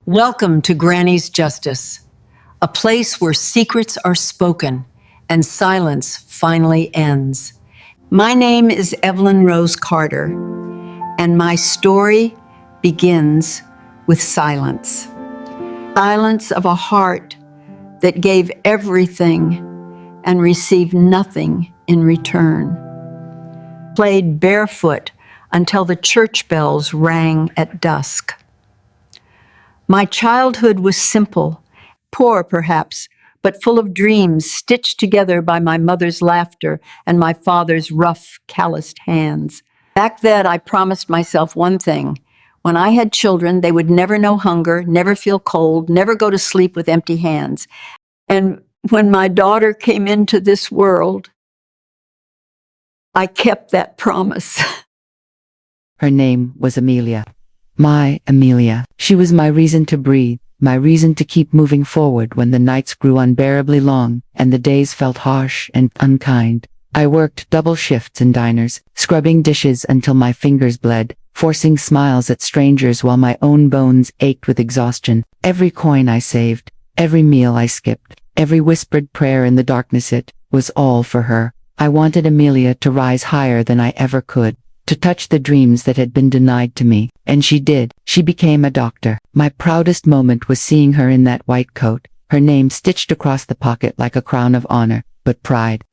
Welcome to Granny's Justice, a place where secrets are spoken and silence finally ends. My name is Evelyn Rose Carter, and my story begins with silence. Silence of a heart that gave everything and received nothing in return. Played barefoot until the church bells rang at dusk. My childhood was simple, poor perhaps, but full of dreams stitched together by my mother's laughter and my father's rough, calloused hands. Back then, I promised myself one thing. When I had children, they would never know hunger, never feel cold, never go to sleep with empty hands. And when my daughter came into this world, I kept that promise. Her name was Amelia. My Amelia. She was my reason to breathe, my reason to keep moving forward when the nights grew unbearably long and the days felt harsh and unkind. I worked double shifts in diners, scrubbing dishes until my fingers bled, forcing smiles at strangers while my own bones ached with exhaustion. Every coin I saved, every meal I skipped, every whispered prayer in the darkness, it was all for her. I wanted Amelia to rise higher than I ever could, to touch the dreams that had been denied to me, and she did. She became a doctor. My proudest moment was seeing her in that white coat, her name stitched across the pocket like a crown of honor. But pride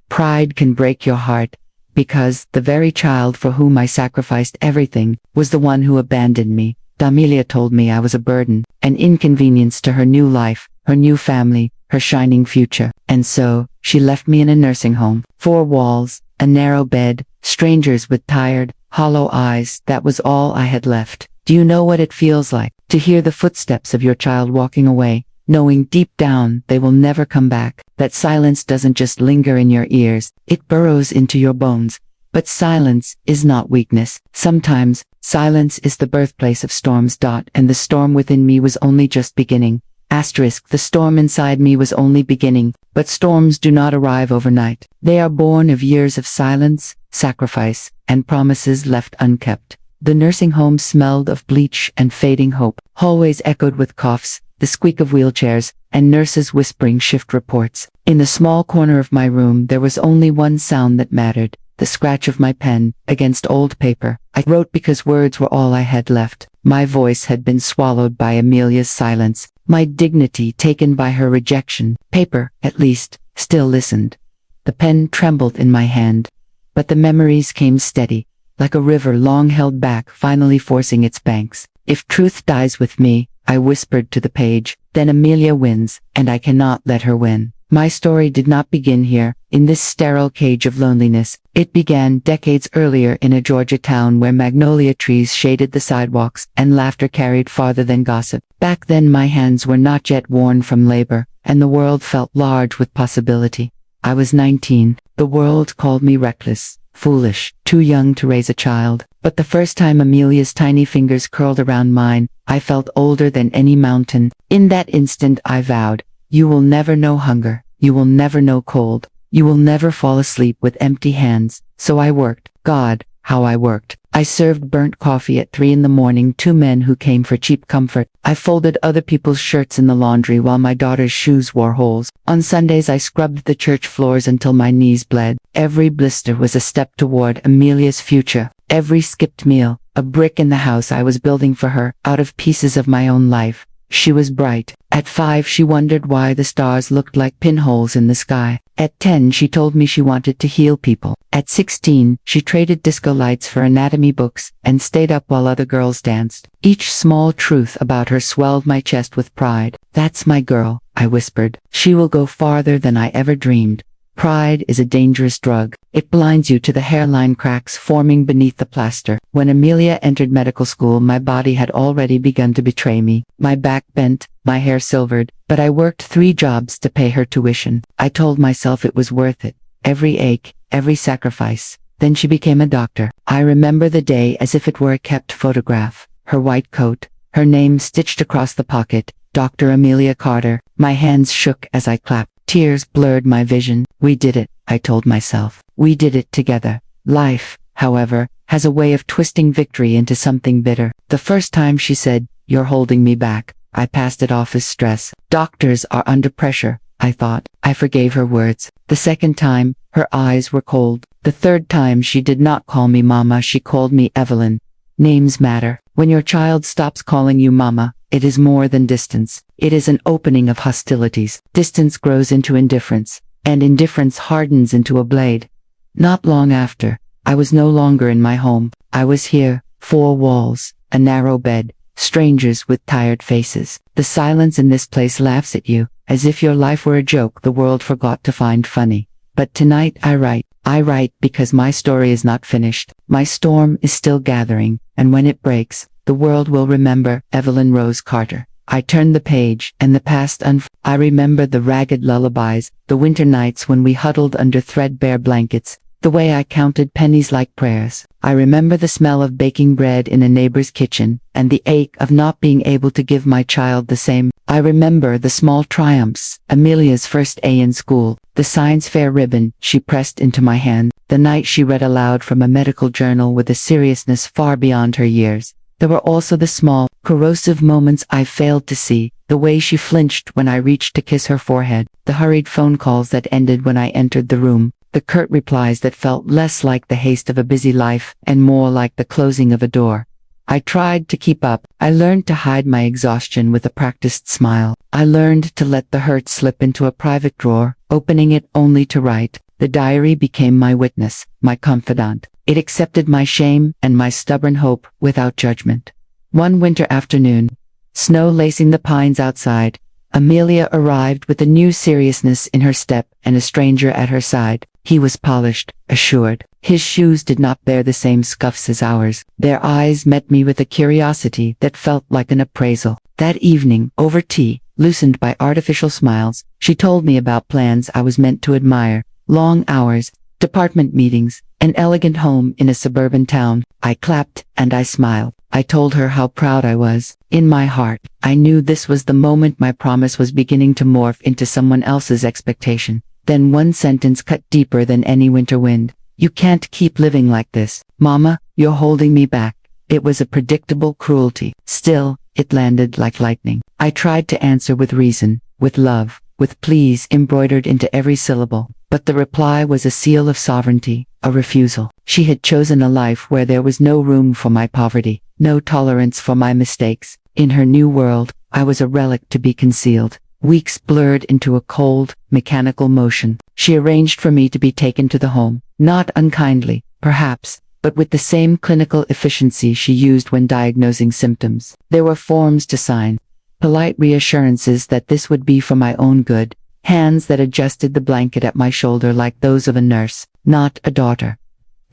can break your heart, because the very child for whom I sacrificed everything was the one who abandoned me. Amelia told me I was a burden, an inconvenience to her new life, her new family, her shining future. And so, she left me in a nursing home. 4 walls, a narrow bed, strangers with tired, hollow eyes. That was all I had left. Do you know what it feels like to hear the footsteps of your child walking away, knowing deep down they will never come back? That silence doesn't just linger in your ears, it burrows into your bones. But silence is not weakness. Sometimes, silence is the birthplace of storms. And the storm within me was only just beginning. The storm inside me was only beginning, but storms do not arrive overnight. They are born of years of silence, sacrifice, and promises left unkept. The nursing home smelled of bleach and fading hope. Hallways echoed with coughs, the squeak of wheelchairs, and nurses whispering shift reports. In the small corner of my room there was only one sound that mattered, the scratch of my pen against old paper. I wrote because words were all I had left. My voice had been swallowed by Amelia's silence, my dignity taken by her rejection. Paper, at least, still listened. The pen trembled in my hand, but the memories came steady, like a river long held back finally forcing its banks. If truth dies with me, I whispered to the page, then Amelia wins, and I cannot let her win. My story did not begin here, in this sterile cage of loneliness. It began decades earlier in a Georgia town where magnolia trees shaded the sidewalks and laughter carried farther than gossip. Back then my hands were not yet worn from labor, and the world felt large with possibility. I was 19. The world called me reckless, foolish, too young to raise a child. But the first time Amelia's tiny fingers curled around mine, I felt older than any mountain. In that instant I vowed, you will never know hunger, you will never know cold, you will never fall asleep with empty hands. So I worked. God, how I worked. I served burnt coffee at 3 a.m. 2 men who came for cheap comfort. I folded other people's shirts in the laundry while my daughter's shoes wore holes. On Sundays I scrubbed the church floors until my knees bled. Every blister was a step toward Amelia's future. Every skipped meal, a brick in the house I was building for her, out of pieces of my own life. She was bright. At 5 she wondered why the stars looked like pinholes in the sky. At 10 she told me she wanted to heal people. At 16 she traded disco lights for anatomy books and stayed up while other girls danced. Each small truth about her swelled my chest with pride. That's my girl, I whispered. She will go farther than I ever dreamed. Pride is a dangerous drug. It blinds you to the hairline cracks forming beneath the plaster. When Amelia entered medical school, my body had already begun to betray me. My back bent, my hair silvered, but I worked 3 jobs to pay her tuition. I told myself it was worth it. Every ache, every sacrifice. Then she became a doctor. I remember the day as if it were a kept photograph. Her white coat, her name stitched across the pocket, Dr. Amelia Carter. My hands shook as I clapped. Tears blurred my vision. We did it, I told myself. We did it together. Life, however, has a way of twisting victory into something bitter. The first time she said, "You're holding me back," I passed it off as stress. Doctors are under pressure, I thought. I forgave her words. The second time, her eyes were cold. The third time she did not call me Mama, she called me Evelyn. Names matter. When your child stops calling you Mama, it is more than distance. It is an opening of hostilities. Distance grows into indifference, and indifference hardens into a blade. Not long after, I was no longer in my home. I was here, 4 walls, a narrow bed, strangers with tired faces. The silence in this place laughs at you, as if your life were a joke the world forgot to find funny. But tonight I write. I write because my story is not finished. My storm is still gathering, and when it breaks, the world will remember Evelyn Rose Carter. I turn the page, and the past I remember the ragged lullabies, the winter nights when we huddled under threadbare blankets, the way I counted pennies like prayers. I remember the smell of baking bread in a neighbor's kitchen, and the ache of not being able to give my child the same. I remember the small triumphs, Amelia's first A in school, the science fair ribbon she pressed into my hand, the night she read aloud from a medical journal with a seriousness far beyond her years. There were also the small, corrosive moments I failed to see, the way she flinched when I reached to kiss her forehead, the hurried phone calls that ended when I entered the room, the curt replies that felt less like the haste of a busy life and more like the closing of a door. I tried to keep up. I learned to hide my exhaustion with a practiced smile. I learned to let the hurt slip into a private drawer, opening it only to write. The diary became my witness, my confidant. It accepted my shame and my stubborn hope without judgment. One winter afternoon, snow lacing the pines outside, Amelia arrived with a new seriousness in her step and a stranger at her side. He was polished, assured. His shoes did not bear the same scuffs as ours. Their eyes met me with a curiosity that felt like an appraisal. That evening, over tea, loosened by artificial smiles, she told me about plans I was meant to admire. Long hours, department meetings, an elegant home in a suburban town. I clapped and I smiled. I told her how proud I was. In my heart, I knew this was the moment my promise was beginning to morph into someone else's expectation. Then one sentence cut deeper than any winter wind. You can't keep living like this. Mama, you're holding me back. It was a predictable cruelty. Still, it landed like lightning. I tried to answer with reason, with love, with pleas embroidered into every syllable. But the reply was a seal of sovereignty, a refusal. She had chosen a life where there was no room for my poverty, no tolerance for my mistakes. In her new world, I was a relic to be concealed. Weeks blurred into a cold, mechanical motion. She arranged for me to be taken to the home, not unkindly, perhaps, but with the same clinical efficiency she used when diagnosing symptoms. There were forms to sign, polite reassurances that this would be for my own good, hands that adjusted the blanket at my shoulder like those of a nurse, not a daughter.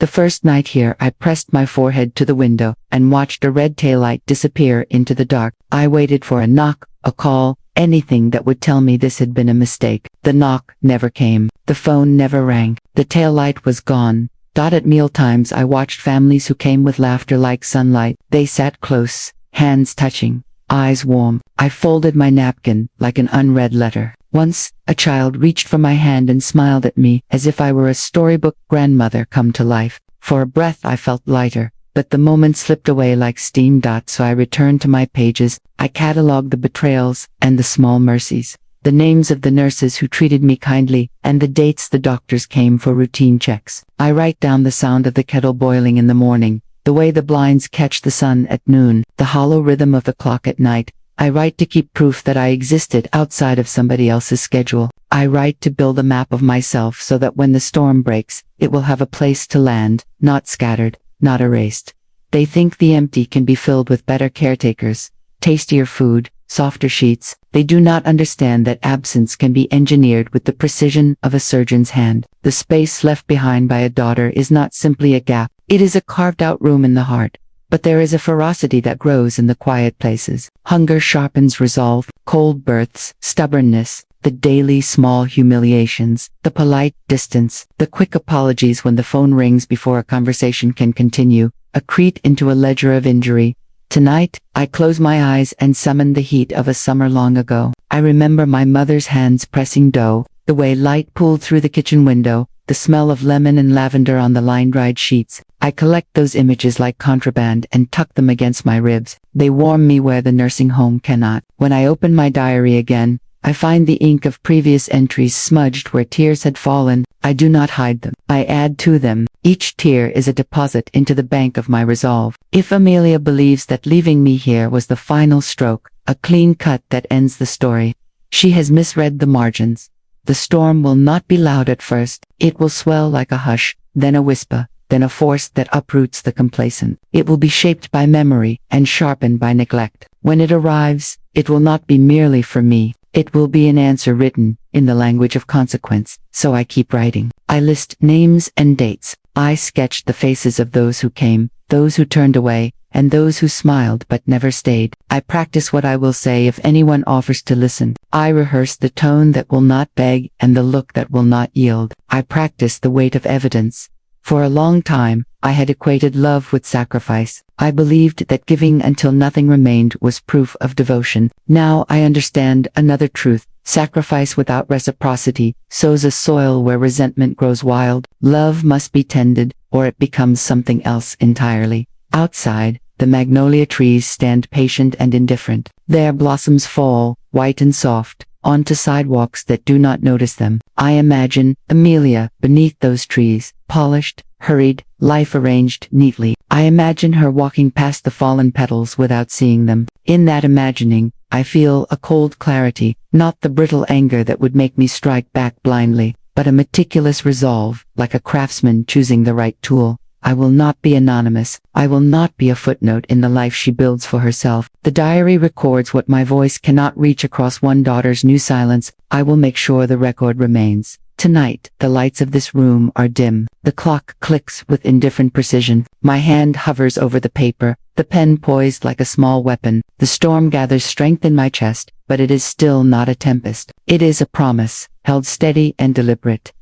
The first night here, I pressed my forehead to the window and watched a red taillight disappear into the dark. I waited for a knock, a call, anything that would tell me this had been a mistake. The knock never came. The phone never rang. The taillight was gone. At mealtimes I watched families who came with laughter like sunlight. They sat close, hands touching, eyes warm. I folded my napkin like an unread letter. Once, a child reached for my hand and smiled at me as if I were a storybook grandmother come to life. For a breath I felt lighter, but the moment slipped away like steam. So I returned to my pages. I catalogued the betrayals and the small mercies, the names of the nurses who treated me kindly, and the dates the doctors came for routine checks. I write down the sound of the kettle boiling in the morning, the way the blinds catch the sun at noon, the hollow rhythm of the clock at night. I write to keep proof that I existed outside of somebody else's schedule. I write to build a map of myself so that when the storm breaks, it will have a place to land, not scattered, not erased. They think the empty can be filled with better caretakers, tastier food, softer sheets. They do not understand that absence can be engineered with the precision of a surgeon's hand. The space left behind by a daughter is not simply a gap. It is a carved-out room in the heart. But there is a ferocity that grows in the quiet places. Hunger sharpens resolve, cold births, stubbornness, the daily small humiliations, the polite distance, the quick apologies when the phone rings before a conversation can continue, accrete into a ledger of injury. Tonight, I close my eyes and summon the heat of a summer long ago. I remember my mother's hands pressing dough, the way light pooled through the kitchen window, the smell of lemon and lavender on the line-dried sheets. I collect those images like contraband and tuck them against my ribs. They warm me where the nursing home cannot. When I open my diary again, I find the ink of previous entries smudged where tears had fallen. I do not hide them. I add to them. Each tear is a deposit into the bank of my resolve. If Amelia believes that leaving me here was the final stroke, a clean cut that ends the story, she has misread the margins. The storm will not be loud at first. It will swell like a hush, then a whisper, then a force that uproots the complacent. It will be shaped by memory and sharpened by neglect. When it arrives, it will not be merely for me. It will be an answer written in the language of consequence. So I keep writing. I list names and dates. I sketch the faces of those who came, those who turned away, and those who smiled but never stayed. I practice what I will say if anyone offers to listen. I rehearse the tone that will not beg and the look that will not yield. I practice the weight of evidence. For a long time, I had equated love with sacrifice. I believed that giving until nothing remained was proof of devotion. Now I understand another truth. Sacrifice without reciprocity sows a soil where resentment grows wild. Love must be tended, or it becomes something else entirely. Outside, the magnolia trees stand patient and indifferent. Their blossoms fall, white and soft, onto sidewalks that do not notice them. I imagine Amelia beneath those trees, polished, hurried, life arranged neatly. I imagine her walking past the fallen petals without seeing them. In that imagining, I feel a cold clarity, not the brittle anger that would make me strike back blindly, but a meticulous resolve, like a craftsman choosing the right tool. I will not be anonymous. I will not be a footnote in the life she builds for herself. The diary records what my voice cannot reach across one daughter's new silence. I will make sure the record remains. Tonight, the lights of this room are dim. The clock clicks with indifferent precision. My hand hovers over the paper, the pen poised like a small weapon. The storm gathers strength in my chest, but it is still not a tempest. It is a promise, held steady and deliberate.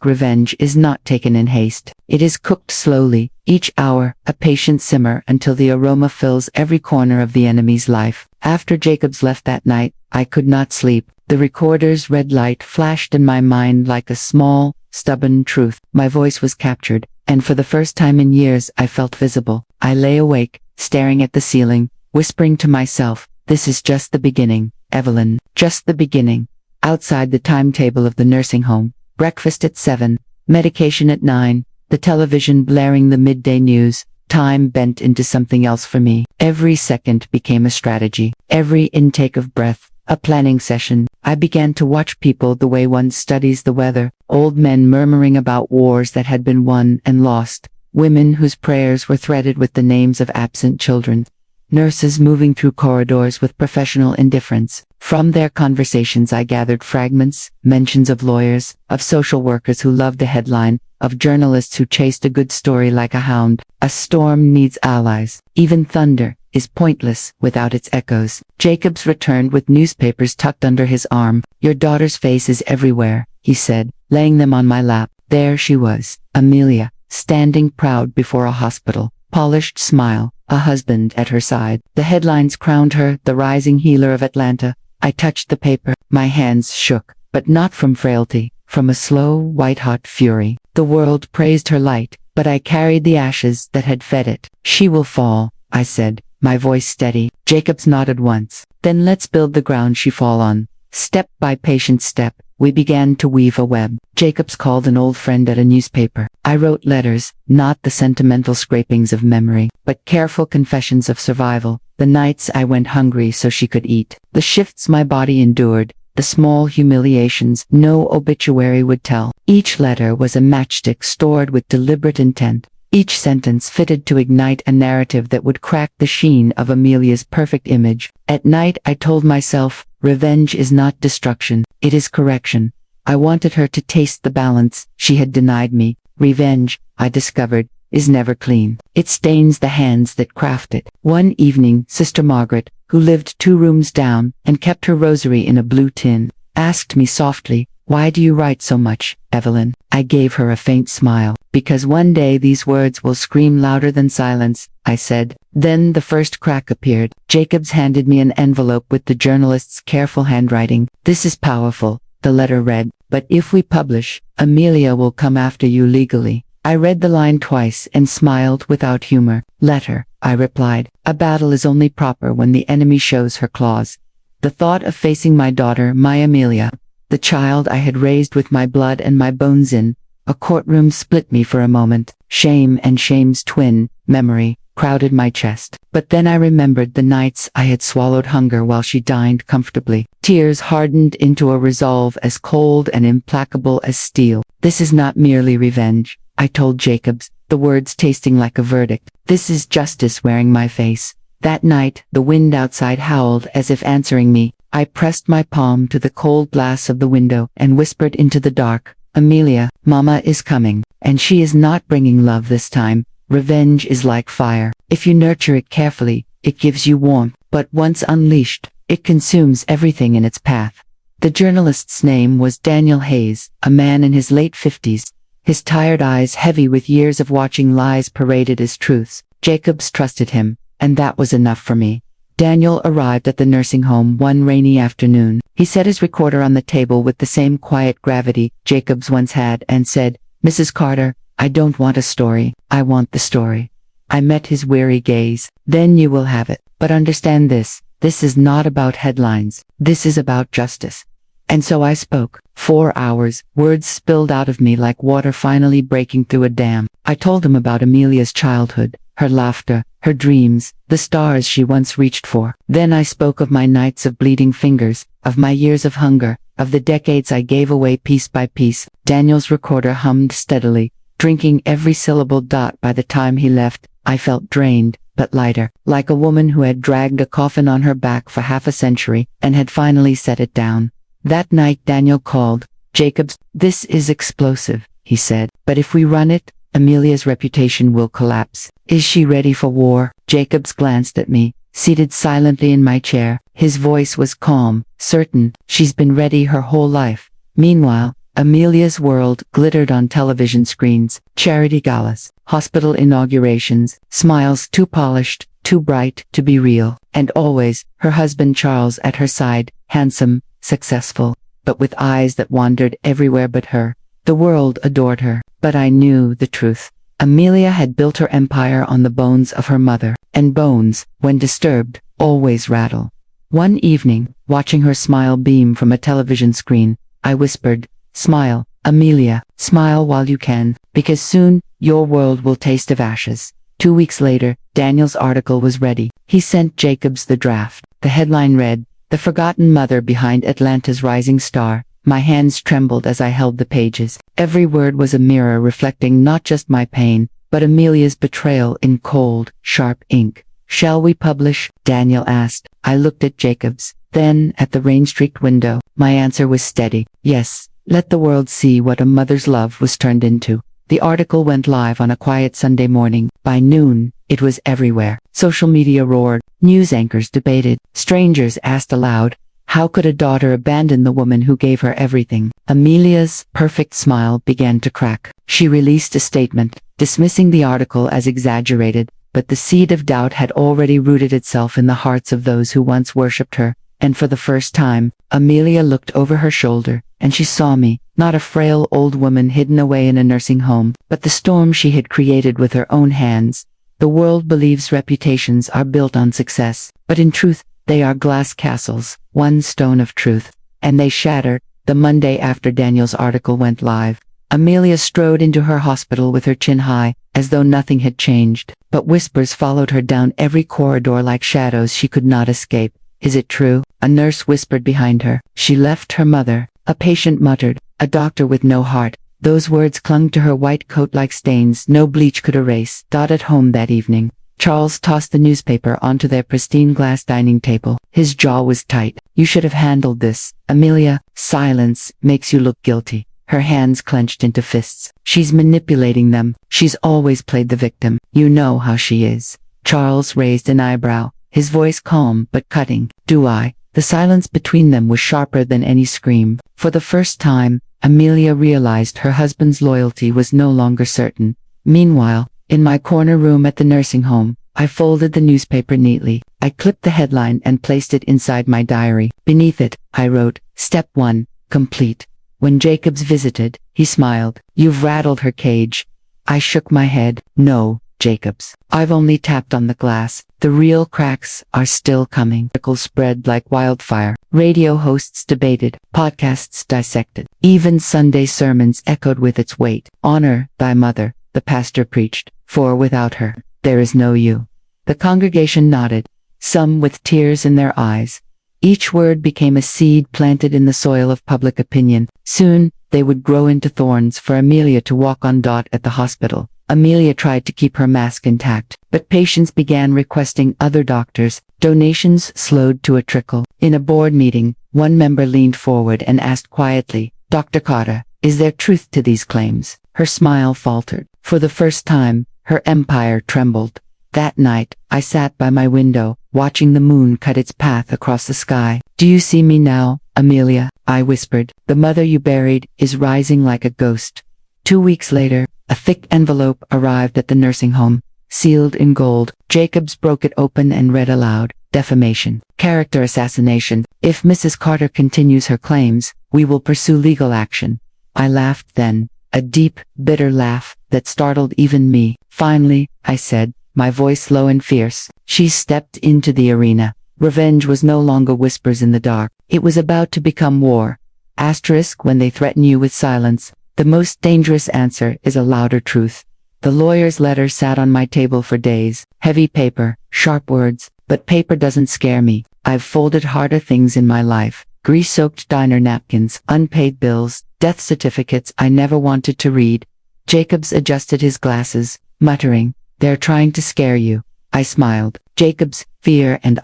Revenge is not taken in haste. It is cooked slowly, each hour, a patient simmer until the aroma fills every corner of the enemy's life. After Jacobs left that night, I could not sleep. The recorder's red light flashed in my mind like a small, stubborn truth. My voice was captured, and for the first time in years I felt visible. I lay awake, staring at the ceiling, whispering to myself, "This is just the beginning, Evelyn, just the beginning." Outside the timetable of the nursing home, breakfast at 7, medication at 9, the television blaring the midday news, time bent into something else for me. Every second became a strategy, every intake of breath, a planning session. I began to watch people the way one studies the weather, old men murmuring about wars that had been won and lost, women whose prayers were threaded with the names of absent children, nurses moving through corridors with professional indifference. From their conversations I gathered fragments, mentions of lawyers, of social workers who loved the headline, of journalists who chased a good story like a hound. A storm needs allies. Even thunder is pointless without its echoes. Jacobs returned with newspapers tucked under his arm. "Your daughter's face is everywhere," he said, laying them on my lap. There she was, Amelia, standing proud before a hospital, polished smile, a husband at her side. The headlines crowned her the rising healer of Atlanta. I touched the paper. My hands shook, but not from frailty, from a slow, white-hot fury. The world praised her light, but I carried the ashes that had fed it. "She will fall," I said, my voice steady. Jacobs nodded once. "Then let's build the ground she fall on." Step by patient step, we began to weave a web. Jacobs called an old friend at a newspaper. I wrote letters, not the sentimental scrapings of memory, but careful confessions of survival. The nights I went hungry so she could eat. The shifts my body endured. The small humiliations no obituary would tell. Each letter was a matchstick stored with deliberate intent. Each sentence fitted to ignite a narrative that would crack the sheen of Amelia's perfect image. At night I told myself, revenge is not destruction, it is correction. I wanted her to taste the balance she had denied me. Revenge, I discovered, is never clean. It stains the hands that craft it. One evening, Sister Margaret, who lived 2 rooms down and kept her rosary in a blue tin, asked me softly, "Why do you write so much, Evelyn?" I gave her a faint smile. "Because one day these words will scream louder than silence," I said. Then the first crack appeared. Jacobs handed me an envelope with the journalist's careful handwriting. "This is powerful," the letter read. But if we publish, Amelia will come after you legally. I read the line twice and smiled without humor. Let her, I replied. A battle is only proper when the enemy shows her claws. The thought of facing my daughter, my Amelia, the child I had raised with my blood and my bones in a courtroom, split me for a moment. Shame and shame's twin, memory, crowded my chest. But then I remembered the nights I had swallowed hunger while she dined comfortably. Tears hardened into a resolve as cold and implacable as steel. This is not merely revenge, I told Jacobs, the words tasting like a verdict. This is justice wearing my face. That night, the wind outside howled as if answering me. I pressed my palm to the cold glass of the window and whispered into the dark, Amelia, Mama is coming, and she is not bringing love this time. Revenge is like fire. If you nurture it carefully, it gives you warmth, but once unleashed, it consumes everything in its path. The journalist's name was Daniel Hayes, a man in his late 50s, his tired eyes heavy with years of watching lies paraded as truths. Jacobs trusted him, and that was enough for me. Daniel arrived at the nursing home one rainy afternoon. He set his recorder on the table with the same quiet gravity Jacobs once had and said, Mrs. Carter, I don't want a story, I want the story. I met his weary gaze. Then you will have it. But understand this is not about headlines. This is about justice. And so I spoke. 4 hours, words spilled out of me like water finally breaking through a dam. I told him about Amelia's childhood, her laughter, her dreams, the stars she once reached for. Then I spoke of my nights of bleeding fingers, of my years of hunger, of the decades I gave away piece by piece. Daniel's recorder hummed steadily, drinking every syllable. By the time he left, I felt drained, but lighter, like a woman who had dragged a coffin on her back for half a century and had finally set it down. That night Daniel called. Jacobs, this is explosive, he said, but if we run it, Amelia's reputation will collapse. Is she ready for war? Jacobs glanced at me, seated silently in my chair. His voice was calm, certain. She's been ready her whole life. Meanwhile, Amelia's world glittered on television screens, charity galas, hospital inaugurations, smiles too polished, too bright to be real, and always, her husband Charles at her side, handsome, successful, but with eyes that wandered everywhere but her. The world adored her, but I knew the truth. Amelia had built her empire on the bones of her mother, and bones, when disturbed, always rattle. One evening, watching her smile beam from a television screen, I whispered, Smile, Amelia, smile while you can, because soon, your world will taste of ashes. 2 weeks later, Daniel's article was ready. He sent Jacobs the draft. The headline read, The Forgotten Mother Behind Atlanta's Rising Star. My hands trembled as I held the pages. Every word was a mirror reflecting not just my pain, but Amelia's betrayal in cold, sharp ink. Shall we publish? Daniel asked. I looked at Jacobs, then at the rain-streaked window. My answer was steady. Yes, let the world see what a mother's love was turned into. The article went live on a quiet Sunday morning. By noon, it was everywhere. Social media roared. News anchors debated. Strangers asked aloud, how could a daughter abandon the woman who gave her everything? Amelia's perfect smile began to crack. She released a statement, dismissing the article as exaggerated, but the seed of doubt had already rooted itself in the hearts of those who once worshipped her, and for the first time, Amelia looked over her shoulder, and she saw me, not a frail old woman hidden away in a nursing home, but the storm she had created with her own hands. The world believes reputations are built on success, but in truth, they are glass castles, one stone of truth, and they shattered. The Monday after Daniel's article went live, Amelia strode into her hospital with her chin high, as though nothing had changed, but whispers followed her down every corridor like shadows she could not escape. Is it true? A nurse whispered behind her. She left her mother. A patient muttered. A doctor with no heart. Those words clung to her white coat like stains no bleach could erase. At home that evening, Charles tossed the newspaper onto their pristine glass dining table. His jaw was tight. You should have handled this, Amelia. Silence makes you look guilty. Her hands clenched into fists. She's manipulating them. She's always played the victim. You know how she is. Charles raised an eyebrow, his voice calm but cutting. Do I? The silence between them was sharper than any scream. For the first time, Amelia realized her husband's loyalty was no longer certain. Meanwhile, in my corner room at the nursing home, I folded the newspaper neatly. I clipped the headline and placed it inside my diary. Beneath it, I wrote, Step 1, complete. When Jacobs visited, he smiled. You've rattled her cage. I shook my head. No, Jacobs. I've only tapped on the glass. The real cracks are still coming. Articles spread like wildfire. Radio hosts debated. Podcasts dissected. Even Sunday sermons echoed with its weight. Honor thy mother, the pastor preached, for without her, there is no you. The congregation nodded, some with tears in their eyes. Each word became a seed planted in the soil of public opinion. Soon, they would grow into thorns for Amelia to walk on. At the hospital, Amelia tried to keep her mask intact, but patients began requesting other doctors. Donations slowed to a trickle. In a board meeting, one member leaned forward and asked quietly, Dr. Carter, is there truth to these claims? Her smile faltered. For the first time, her empire trembled. That night, I sat by my window, watching the moon cut its path across the sky. Do you see me now, Amelia? I whispered. The mother you buried is rising like a ghost. 2 weeks later, a thick envelope arrived at the nursing home, sealed in gold. Jacobs broke it open and read aloud. Defamation. Character assassination. If Mrs. Carter continues her claims, we will pursue legal action. I laughed then, a deep, bitter laugh that startled even me. Finally, I said, my voice low and fierce. She stepped into the arena. Revenge was no longer whispers in the dark. It was about to become war. Asterisk, when they threaten you with silence, the most dangerous answer is a louder truth. The lawyer's letter sat on my table for days. Heavy paper, sharp words, but paper doesn't scare me. I've folded harder things in my life. Grease-soaked diner napkins, unpaid bills, death certificates I never wanted to read. Jacobs adjusted his glasses, muttering, they're trying to scare you. I smiled. Jacobs, fear, and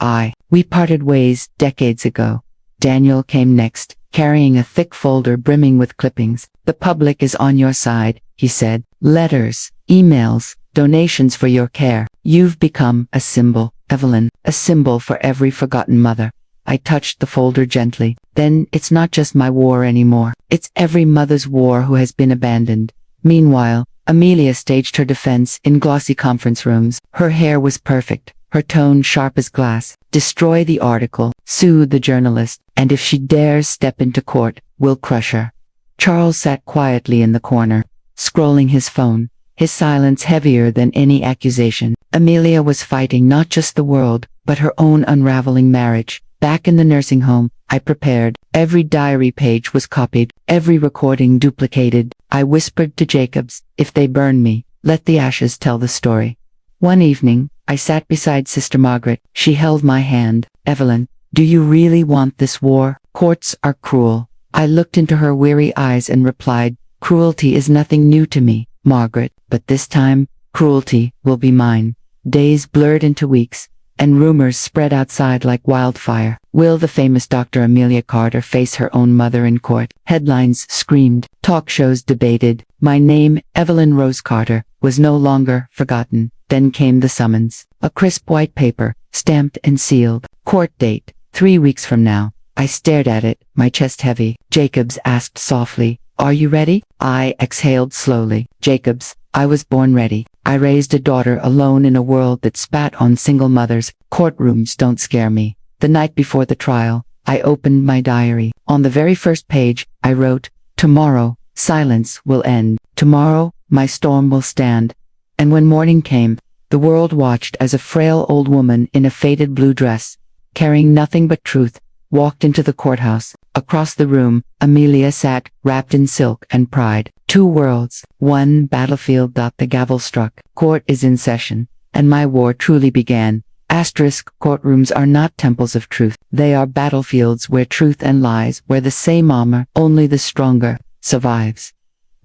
we parted ways decades ago. Daniel came next, carrying a thick folder brimming with clippings. The public is on your side, he said. Letters, emails, donations for your care. You've become a symbol, Evelyn, a symbol for every forgotten mother. I touched the folder gently. Then it's not just my war anymore. It's every mother's war who has been abandoned. Meanwhile, Amelia staged her defense in glossy conference rooms. Her hair was perfect, her tone sharp as glass. Destroy the article, sue the journalist, and if she dares step into court, we'll crush her. Charles sat quietly in the corner, scrolling his phone, his silence heavier than any accusation. Amelia was fighting not just the world, but her own unraveling marriage. Back in the nursing home, I prepared. Every diary page was copied, every recording duplicated. I whispered to Jacobs, if they burn me, let the ashes tell the story. One evening, I sat beside Sister Margaret. She held my hand. Evelyn, do you really want this war? Courts are cruel. I looked into her weary eyes and replied, cruelty is nothing new to me, Margaret, but this time, cruelty will be mine. Days blurred into weeks, and rumors spread outside like wildfire. Will the famous Dr. Amelia Carter face her own mother in court? Headlines screamed, talk shows debated. My name, Evelyn Rose Carter, was no longer forgotten. Then came the summons. A crisp white paper, stamped and sealed. Court date, 3 weeks from now. I stared at it, my chest heavy. Jacobs asked softly, are you ready? I exhaled slowly. Jacobs, I was born ready. I raised a daughter alone in a world that spat on single mothers. Courtrooms don't scare me. The night before the trial, I opened my diary. On the very first page, I wrote, tomorrow, silence will end. Tomorrow, my storm will stand. And when morning came, the world watched as a frail old woman in a faded blue dress, carrying nothing but truth, walked into the courthouse. Across the room, Amelia sat, wrapped in silk and pride. 2 worlds, 1 battlefield. The gavel struck. Court is in session, and my war truly began. Asterisk, courtrooms are not temples of truth. They are battlefields where truth and lies, where the same armor, only the stronger, survives.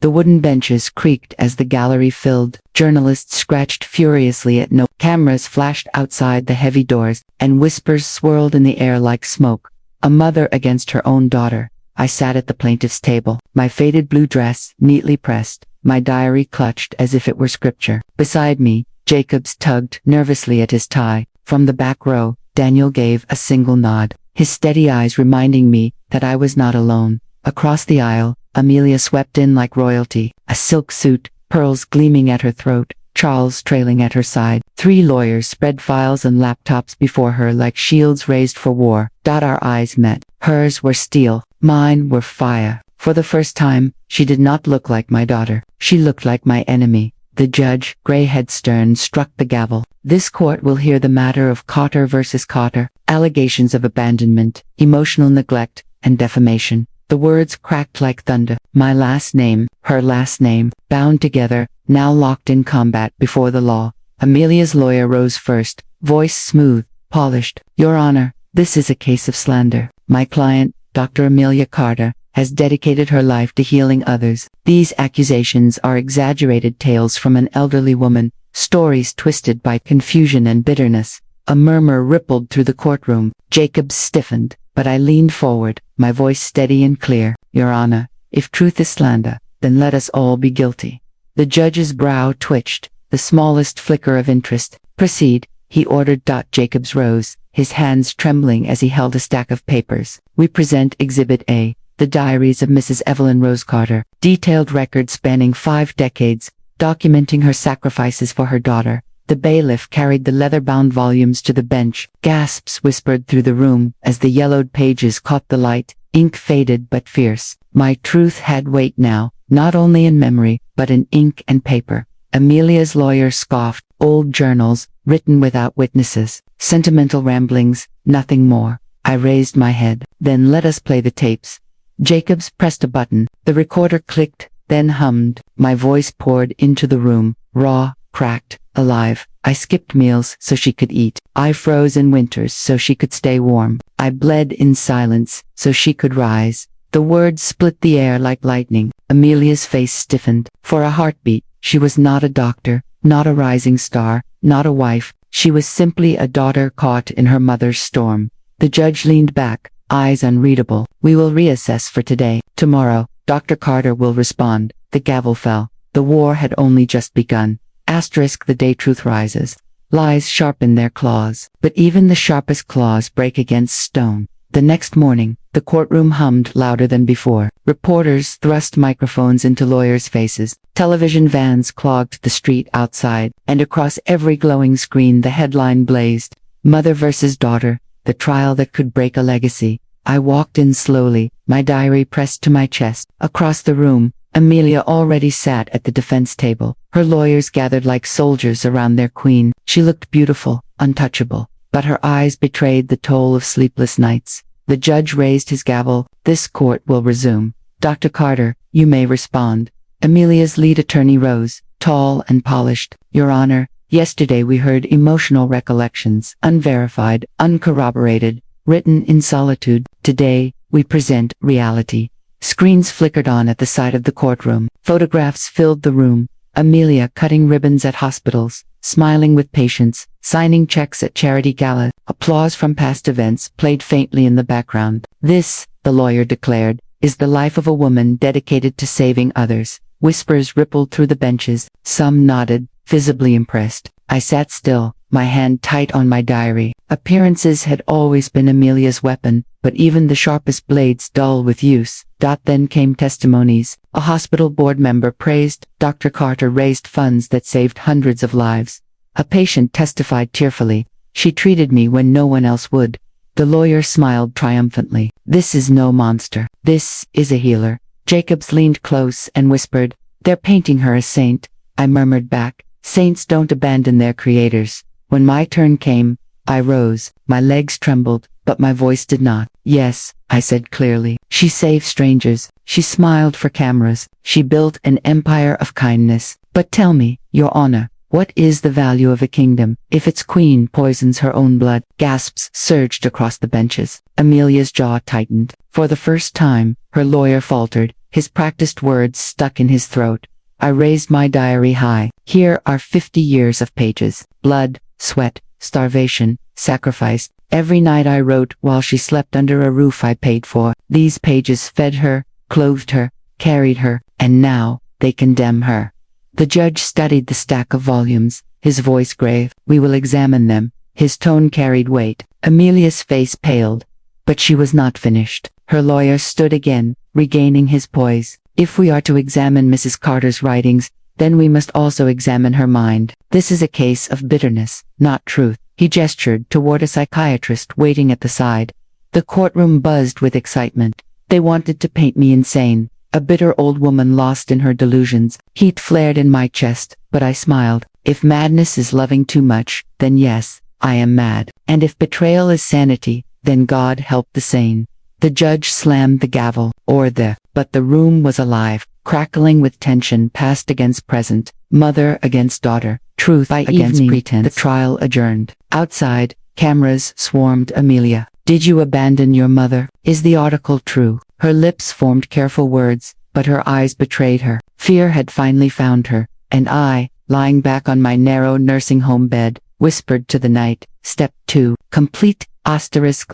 The wooden benches creaked as the gallery filled. Journalists scratched furiously at cameras flashed outside the heavy doors, and whispers swirled in the air like smoke. A mother against her own daughter. I sat at the plaintiff's table, my faded blue dress neatly pressed, my diary clutched as if it were scripture. Beside me, Jacobs tugged nervously at his tie. From the back row, Daniel gave a single nod, his steady eyes reminding me that I was not alone. Across the aisle, Amelia swept in like royalty, a silk suit, pearls gleaming at her throat, Charles trailing at her side. 3 lawyers spread files and laptops before her like shields raised for war. Our eyes met. Hers were steel, mine were fire. For the first time, she did not look like my daughter. She looked like my enemy. The judge, gray-head stern, struck the gavel. This court will hear the matter of Carter versus Carter, allegations of abandonment, emotional neglect, and defamation. The words cracked like thunder. My last name, her last name, bound together, now locked in combat before the law. Amelia's lawyer rose first, voice smooth, polished. Your Honor, this is a case of slander. My client, Dr. Amelia Carter, has dedicated her life to healing others. These accusations are exaggerated tales from an elderly woman, stories twisted by confusion and bitterness. A murmur rippled through the courtroom. Jacobs stiffened, but I leaned forward, my voice steady and clear. Your Honor, if truth is slander, then let us all be guilty. The judge's brow twitched, the smallest flicker of interest. Proceed, he ordered. Jacobs rose, his hands trembling as he held a stack of papers. We present Exhibit A. The diaries of Mrs. Evelyn Rose Carter, detailed record spanning 5 decades, documenting her sacrifices for her daughter. The bailiff carried the leather-bound volumes to the bench. Gasps whispered through the room as the yellowed pages caught the light. Ink faded but fierce. My truth had weight now, not only in memory, but in ink and paper. Amelia's lawyer scoffed. Old journals, written without witnesses. Sentimental ramblings, nothing more. I raised my head. Then let us play the tapes. Jacobs pressed a button. The recorder clicked, then hummed. My voice poured into the room, raw, cracked, alive. I skipped meals so she could eat. I froze in winters so she could stay warm. I bled in silence so she could rise. The words split the air like lightning. Amelia's face stiffened. For a heartbeat, she was not a doctor, not a rising star, not a wife. She was simply a daughter caught in her mother's storm. The judge leaned back, eyes unreadable. We will reassess for today. Tomorrow, Dr. Carter will respond. The gavel fell. The war had only just begun. Asterisk the day truth rises. Lies sharpen their claws. But even the sharpest claws break against stone. The next morning, the courtroom hummed louder than before. Reporters thrust microphones into lawyers' faces. Television vans clogged the street outside, and across every glowing screen the headline blazed. Mother versus daughter, the trial that could break a legacy. I walked in slowly, my diary pressed to my chest. Across the room, Amelia already sat at the defense table. Her lawyers gathered like soldiers around their queen. She looked beautiful, untouchable, but her eyes betrayed the toll of sleepless nights. The judge raised his gavel. This court will resume. Dr. Carter, you may respond. Amelia's lead attorney rose, tall and polished. Your Honor, yesterday we heard emotional recollections, unverified, uncorroborated, written in solitude. Today, we present reality. Screens flickered on at the side of the courtroom. Photographs filled the room. Amelia cutting ribbons at hospitals, smiling with patients, signing checks at charity galas. Applause from past events played faintly in the background. This, the lawyer declared, is the life of a woman dedicated to saving others. Whispers rippled through the benches. Some nodded, visibly impressed. I sat still, my hand tight on my diary. Appearances had always been Amelia's weapon, but even the sharpest blades dull with use. Then came testimonies. A hospital board member praised. Dr. Carter raised funds that saved hundreds of lives. A patient testified tearfully. She treated me when no one else would. The lawyer smiled triumphantly. This is no monster. This is a healer. Jacobs leaned close and whispered, "They're painting her a saint." I murmured back, "Saints don't abandon their creators." When my turn came, I rose. My legs trembled, but my voice did not. "Yes," I said clearly. "She saved strangers. She smiled for cameras. She built an empire of kindness. But tell me, Your Honor, what is the value of a kingdom if its queen poisons her own blood?" Gasps surged across the benches. Amelia's jaw tightened. For the first time, her lawyer faltered, his practiced words stuck in his throat. I raised my diary high. Here are 50 years of pages. Blood, sweat, starvation, sacrifice. Every night I wrote while she slept under a roof I paid for. These pages fed her, clothed her, carried her, and now they condemn her. The judge studied the stack of volumes, his voice grave. "We will examine them." His tone carried weight. Amelia's face paled, but she was not finished. Her lawyer stood again, regaining his poise. "If we are to examine Mrs. Carter's writings, then we must also examine her mind. This is a case of bitterness, not truth." He gestured toward a psychiatrist waiting at the side. The courtroom buzzed with excitement. They wanted to paint me insane. A bitter old woman lost in her delusions. Heat flared in my chest, but I smiled. If madness is loving too much, then yes, I am mad. And if betrayal is sanity, then God help the sane. The judge slammed the gavel, but the room was alive, crackling with tension, past against present, mother against daughter, truth against pretense. The trial adjourned. Outside, cameras swarmed. Amelia, did you abandon your mother? Is the article true? Her lips formed careful words, but her eyes betrayed her. Fear had finally found her, and I, lying back on my narrow nursing home bed, whispered to the night, Step 2, complete,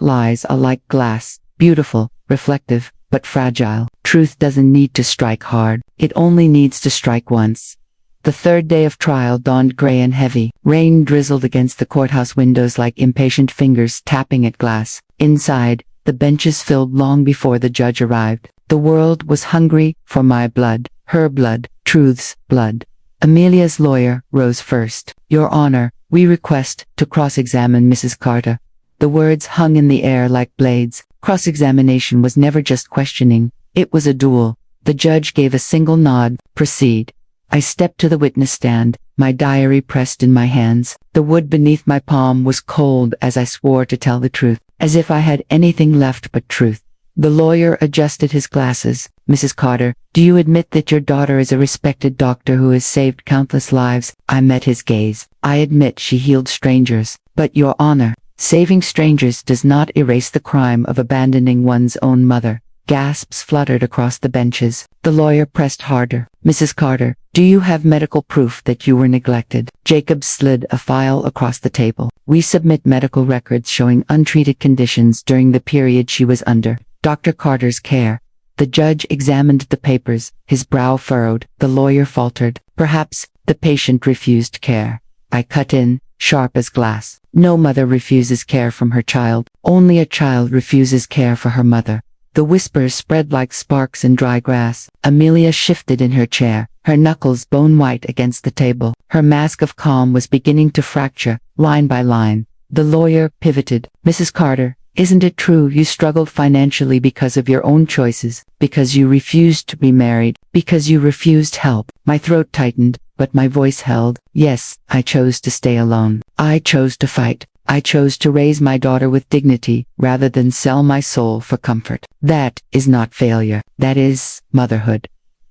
lies are like glass, beautiful, reflective, but fragile. Truth doesn't need to strike hard, it only needs to strike once. The third day of trial dawned gray and heavy. Rain drizzled against the courthouse windows like impatient fingers tapping at glass. Inside, the benches filled long before the judge arrived. The world was hungry for my blood, her blood, Truth's blood. Amelia's lawyer rose first. Your Honor, we request to cross-examine Mrs. Carter. The words hung in the air like blades. Cross-examination was never just questioning, it was a duel. The judge gave a single nod. Proceed. I stepped to the witness stand, my diary pressed in my hands. The wood beneath my palm was cold as I swore to tell the truth, as if I had anything left but truth. The lawyer adjusted his glasses. Mrs. Carter, do you admit that your daughter is a respected doctor who has saved countless lives? I met his gaze. I admit she healed strangers. But, Your Honor, saving strangers does not erase the crime of abandoning one's own mother. Gasps fluttered across the benches. The lawyer pressed harder. Mrs. Carter, do you have medical proof that you were neglected? Jacob slid a file across the table. We submit medical records showing untreated conditions during the period she was under Dr. Carter's care. The judge examined the papers, his brow furrowed. The lawyer faltered. Perhaps the patient refused care. I cut in, sharp as glass. No mother refuses care from her child. Only a child refuses care for her mother. The whispers spread like sparks in dry grass. Amelia shifted in her chair, her knuckles bone white against the table. Her mask of calm was beginning to fracture, line by line. The lawyer pivoted. Mrs. Carter, isn't it true you struggled financially because of your own choices, because you refused to be married, because you refused help? My throat tightened, but my voice held. Yes, I chose to stay alone. I chose to fight. I chose to raise my daughter with dignity, rather than sell my soul for comfort. That is not failure. That is motherhood.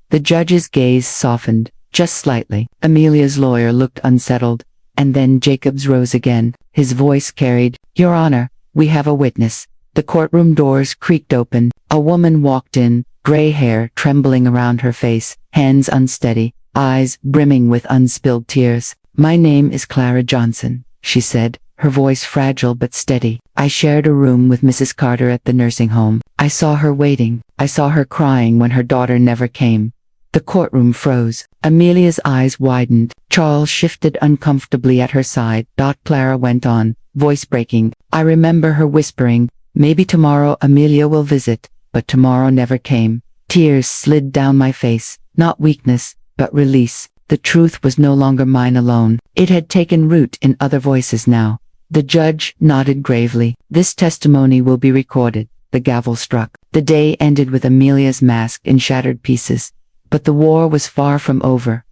The judge's gaze softened, just slightly. Amelia's lawyer looked unsettled, and then Jacob's rose again. His voice carried, Your Honor, we have a witness. The courtroom doors creaked open. A woman walked in, gray hair trembling around her face, hands unsteady, eyes brimming with unspilled tears. My name is Clara Johnson, she said, her voice fragile but steady. I shared a room with Mrs. Carter at the nursing home. I saw her waiting. I saw her crying when her daughter never came. The courtroom froze. Amelia's eyes widened. Charles shifted uncomfortably at her side. Clara went on, voice breaking. I remember her whispering, maybe tomorrow Amelia will visit, but tomorrow never came. Tears slid down my face, not weakness, but release. The truth was no longer mine alone. It had taken root in other voices now. The judge nodded gravely. This testimony will be recorded. The gavel struck. The day ended with Amelia's mask in shattered pieces. But the war was far from over.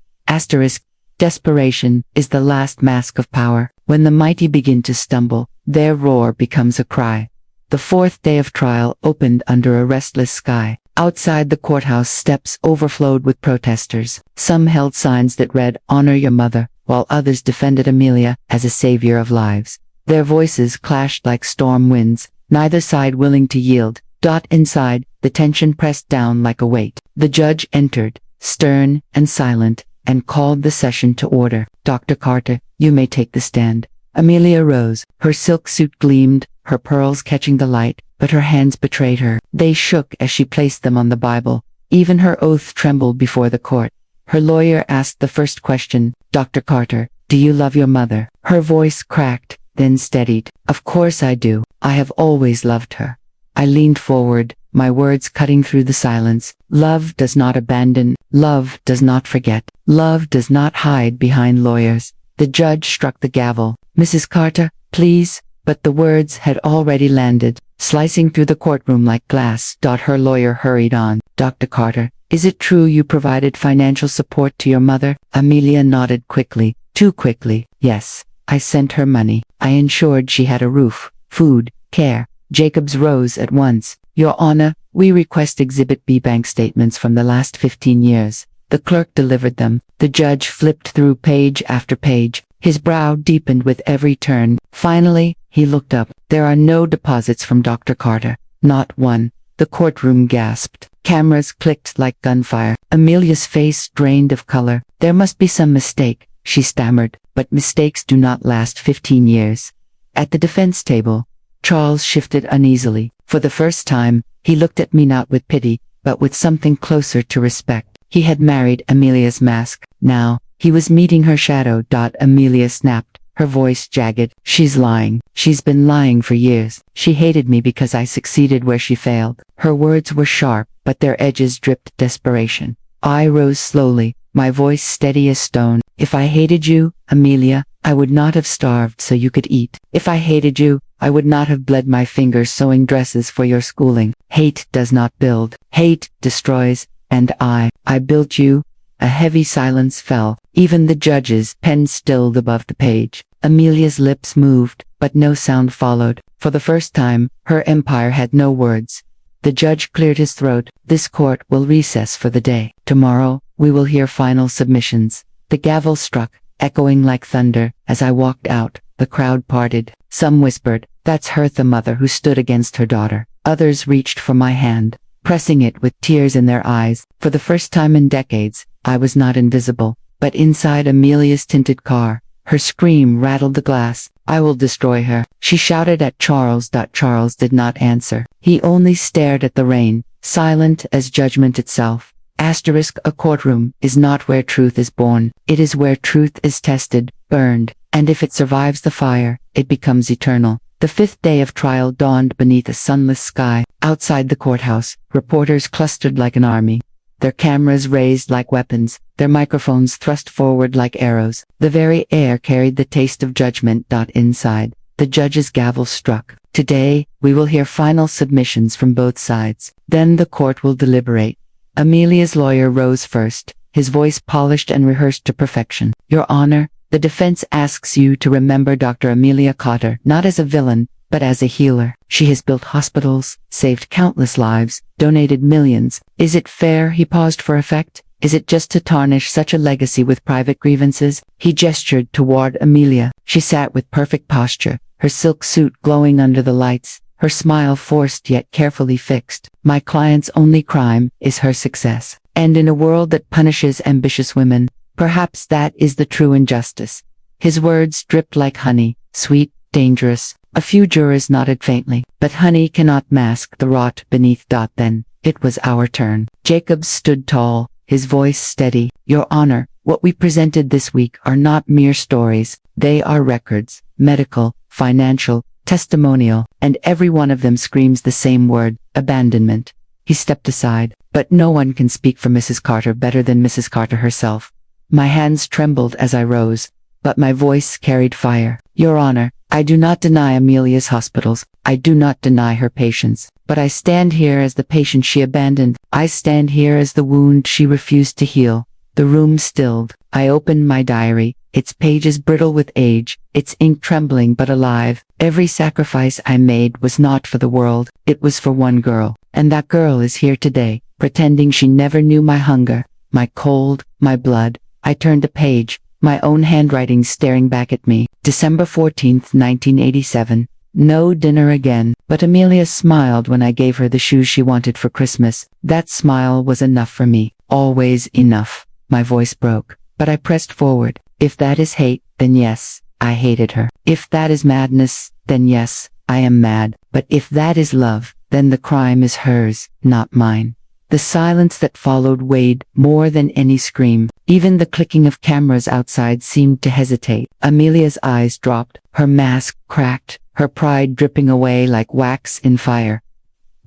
Desperation is the last mask of power. When the mighty begin to stumble, their roar becomes a cry. The fourth day of trial opened under a restless sky. Outside the courthouse steps overflowed with protesters. Some held signs that read, Honor your mother, while others defended Amelia as a savior of lives. Their voices clashed like storm winds, neither side willing to yield. Inside, the tension pressed down like a weight. The judge entered, stern and silent, and called the session to order. Dr. Carter, you may take the stand. Amelia rose. Her silk suit gleamed, her pearls catching the light, but her hands betrayed her. They shook as she placed them on the Bible. Even her oath trembled before the court. Her lawyer asked the first question, Dr. Carter, do you love your mother? Her voice cracked, then steadied. Of course I do. I have always loved her. I leaned forward, my words cutting through the silence. Love does not abandon. Love does not forget. Love does not hide behind lawyers. The judge struck the gavel. Mrs. Carter, please. But the words had already landed. slicing through the courtroom like glass. Her lawyer hurried on. Dr. Carter, is it true you provided financial support to your mother? Amelia nodded quickly, too quickly. Yes, I sent her money. I ensured she had a roof, food, care. Jacobs rose at once. Your Honor, we request Exhibit B bank statements from the last 15 years. The clerk delivered them. The judge flipped through page after page. His brow deepened with every turn. Finally, he looked up. There are no deposits from Dr. Carter. Not one. The courtroom gasped. Cameras clicked like gunfire. Amelia's face drained of color. There must be some mistake, she stammered, but mistakes do not last 15 years. At the defense table, Charles shifted uneasily. For the first time, he looked at me not with pity, but with something closer to respect. He had married Amelia's mask. Now, he was meeting her shadow. Amelia snapped, her voice jagged. She's lying. She's been lying for years. She hated me because I succeeded where she failed. Her words were sharp, but their edges dripped desperation. I rose slowly, my voice steady as stone. If I hated you, Amelia, I would not have starved so you could eat. If I hated you, I would not have bled my fingers sewing dresses for your schooling. Hate does not build. Hate destroys. And I built you. A heavy silence fell. Even the judge's pen stilled above the page. Amelia's lips moved, but no sound followed. For the first time, her empire had no words. The judge cleared his throat. This court will recess for the day. Tomorrow, we will hear final submissions. The gavel struck, echoing like thunder. As I walked out, the crowd parted. Some whispered, "That's Hertha, mother who stood against her daughter." Others reached for my hand, pressing it with tears in their eyes. For the first time in decades, I was not invisible. But inside Amelia's tinted car, her scream rattled the glass. "I will destroy her," she shouted at Charles. Charles did not answer. He only stared at the rain, silent as judgment itself. A courtroom is not where truth is born. It is where truth is tested, burned, and if it survives the fire, it becomes eternal. The fifth day of trial dawned beneath a sunless sky. Outside the courthouse, reporters clustered like an army, their cameras raised like weapons, their microphones thrust forward like arrows. The very air carried the taste of judgment. Inside, the judge's gavel struck. Today, we will hear final submissions from both sides. Then the court will deliberate. Amelia's lawyer rose first, his voice polished and rehearsed to perfection. Your Honor, the defense asks you to remember Dr. Amelia Carter, not as a villain, but as a healer. She has built hospitals, saved countless lives, donated millions. Is it fair? He paused for effect. Is it just to tarnish such a legacy with private grievances? He gestured toward Amelia. She sat with perfect posture, her silk suit glowing under the lights, her smile forced yet carefully fixed. My client's only crime is her success. And in a world that punishes ambitious women, perhaps that is the true injustice. His words dripped like honey, sweet, dangerous. A few jurors nodded faintly, but honey cannot mask the rot beneath. Then, it was our turn. Jacobs stood tall, his voice steady. Your Honor, what we presented this week are not mere stories. They are records, medical, financial, testimonial, and every one of them screams the same word, abandonment. He stepped aside, but no one can speak for Mrs. Carter better than Mrs. Carter herself. My hands trembled as I rose, but my voice carried fire. Your Honor, I do not deny Amelia's hospitals. I do not deny her patients. But I stand here as the patient she abandoned. I stand here as the wound she refused to heal. The room stilled. I opened my diary, its pages brittle with age, its ink trembling but alive. Every sacrifice I made was not for the world. It was for one girl. And that girl is here today, pretending she never knew my hunger, my cold, my blood. I turned a page, my own handwriting staring back at me. December 14th, 1987. No dinner again, but Amelia smiled when I gave her the shoes she wanted for Christmas. That smile was enough for me. Always enough. My voice broke, but I pressed forward. If that is hate, then yes, I hated her. If that is madness, then yes, I am mad. But if that is love, then the crime is hers, not mine. The silence that followed weighed more than any scream. Even the clicking of cameras outside seemed to hesitate. Amelia's eyes dropped, her mask cracked, her pride dripping away like wax in fire.